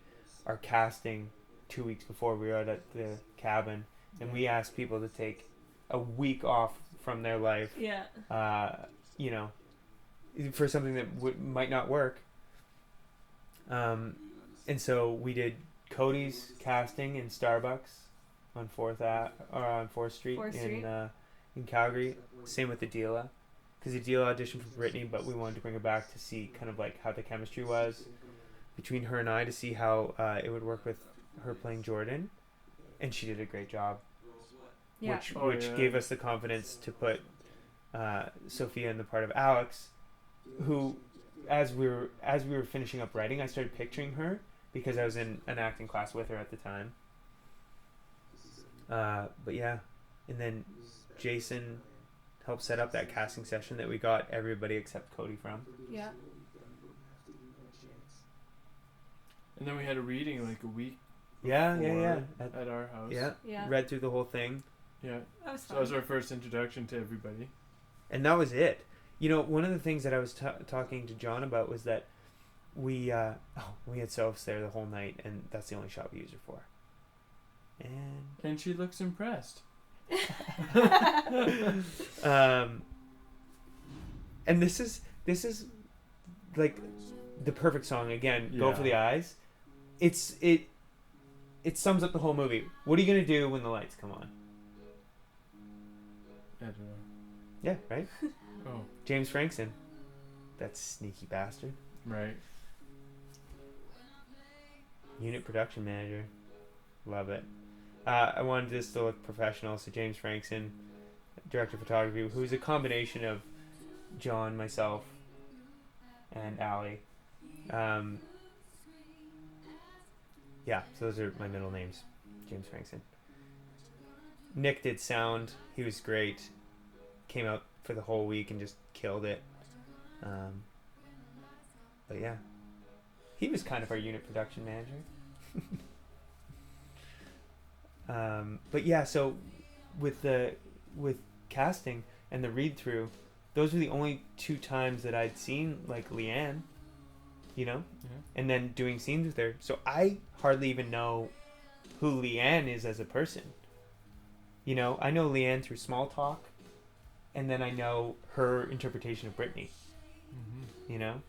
our casting 2 weeks before we were out at the cabin, and we asked people to take a week off from their life. Yeah. You know, for something that might not work. And so we did Cody's casting in Starbucks on 4th Street in Calgary. Same with Adela, because Adela auditioned for Brittany, but we wanted to bring her back to see kind of like how the chemistry was between her and I, to see how it would work with her playing Jordan, and she did a great job. Yeah. Which gave us the confidence to put Sophia in the part of Alex, who, as we were finishing up writing, I started picturing her because I was in an acting class with her at the time. But yeah, and then Jason helped set up that casting session that we got everybody except Cody from. Yeah. And then we had a reading like a week Yeah. before At, at our house. yeah. Yeah. Read through the whole thing. Yeah. That was So fun. that was our first introduction to everybody. And that was it. You know, one of the things that I was talking to John about was that we had Sophs there the whole night, and that's the only shot we used her for. And she looks impressed. And this is like the perfect song again. Go for the eyes. It sums up the whole movie. What are you gonna do when the lights come on? I don't know. Yeah, right. Oh, James Frankson, that sneaky bastard. right. Unit production manager, love it. I wanted this to look professional, so James Frankson, director of photography, who's a combination of John, myself, and Allie. Yeah, so those are my middle names. James Frankson. Nick did sound. He was great. Came out for the whole week and just killed it. But yeah, he was kind of our unit production manager. But yeah, so with casting and the read through, those were the only 2 times that I'd seen like Leanne, you know, and then doing scenes with her. So I hardly even know who Leanne is as a person. You know, I know Leanne through small talk, and then I know her interpretation of Brittany. Mm-hmm. You know,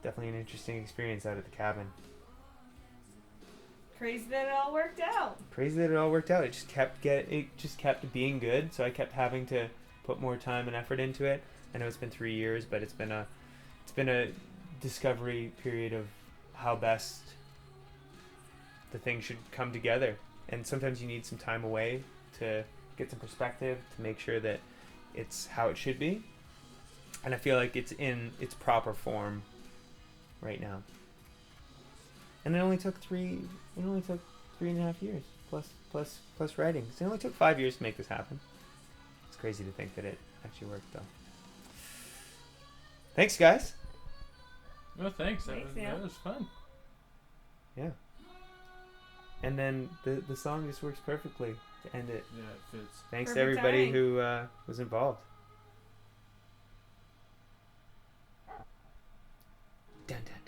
definitely an interesting experience out at the cabin. Crazy that it all worked out. It just kept being good. So I kept having to put more time and effort into it. I know it's been 3 years, but it's been a discovery period of how best the thing should come together. And sometimes you need some time away to get some perspective, to make sure that it's how it should be. And I feel like it's in its proper form right now. And it only took 3.5 years plus writing. So it only took 5 years to make this happen. It's crazy to think that it actually worked though. Thanks, guys. Oh, thanks. Thanks, That Neil. was fun. Yeah. And then the song just works perfectly to end it. Yeah, it fits. Thanks to Perfect everybody timing. who was involved. Dun, dun.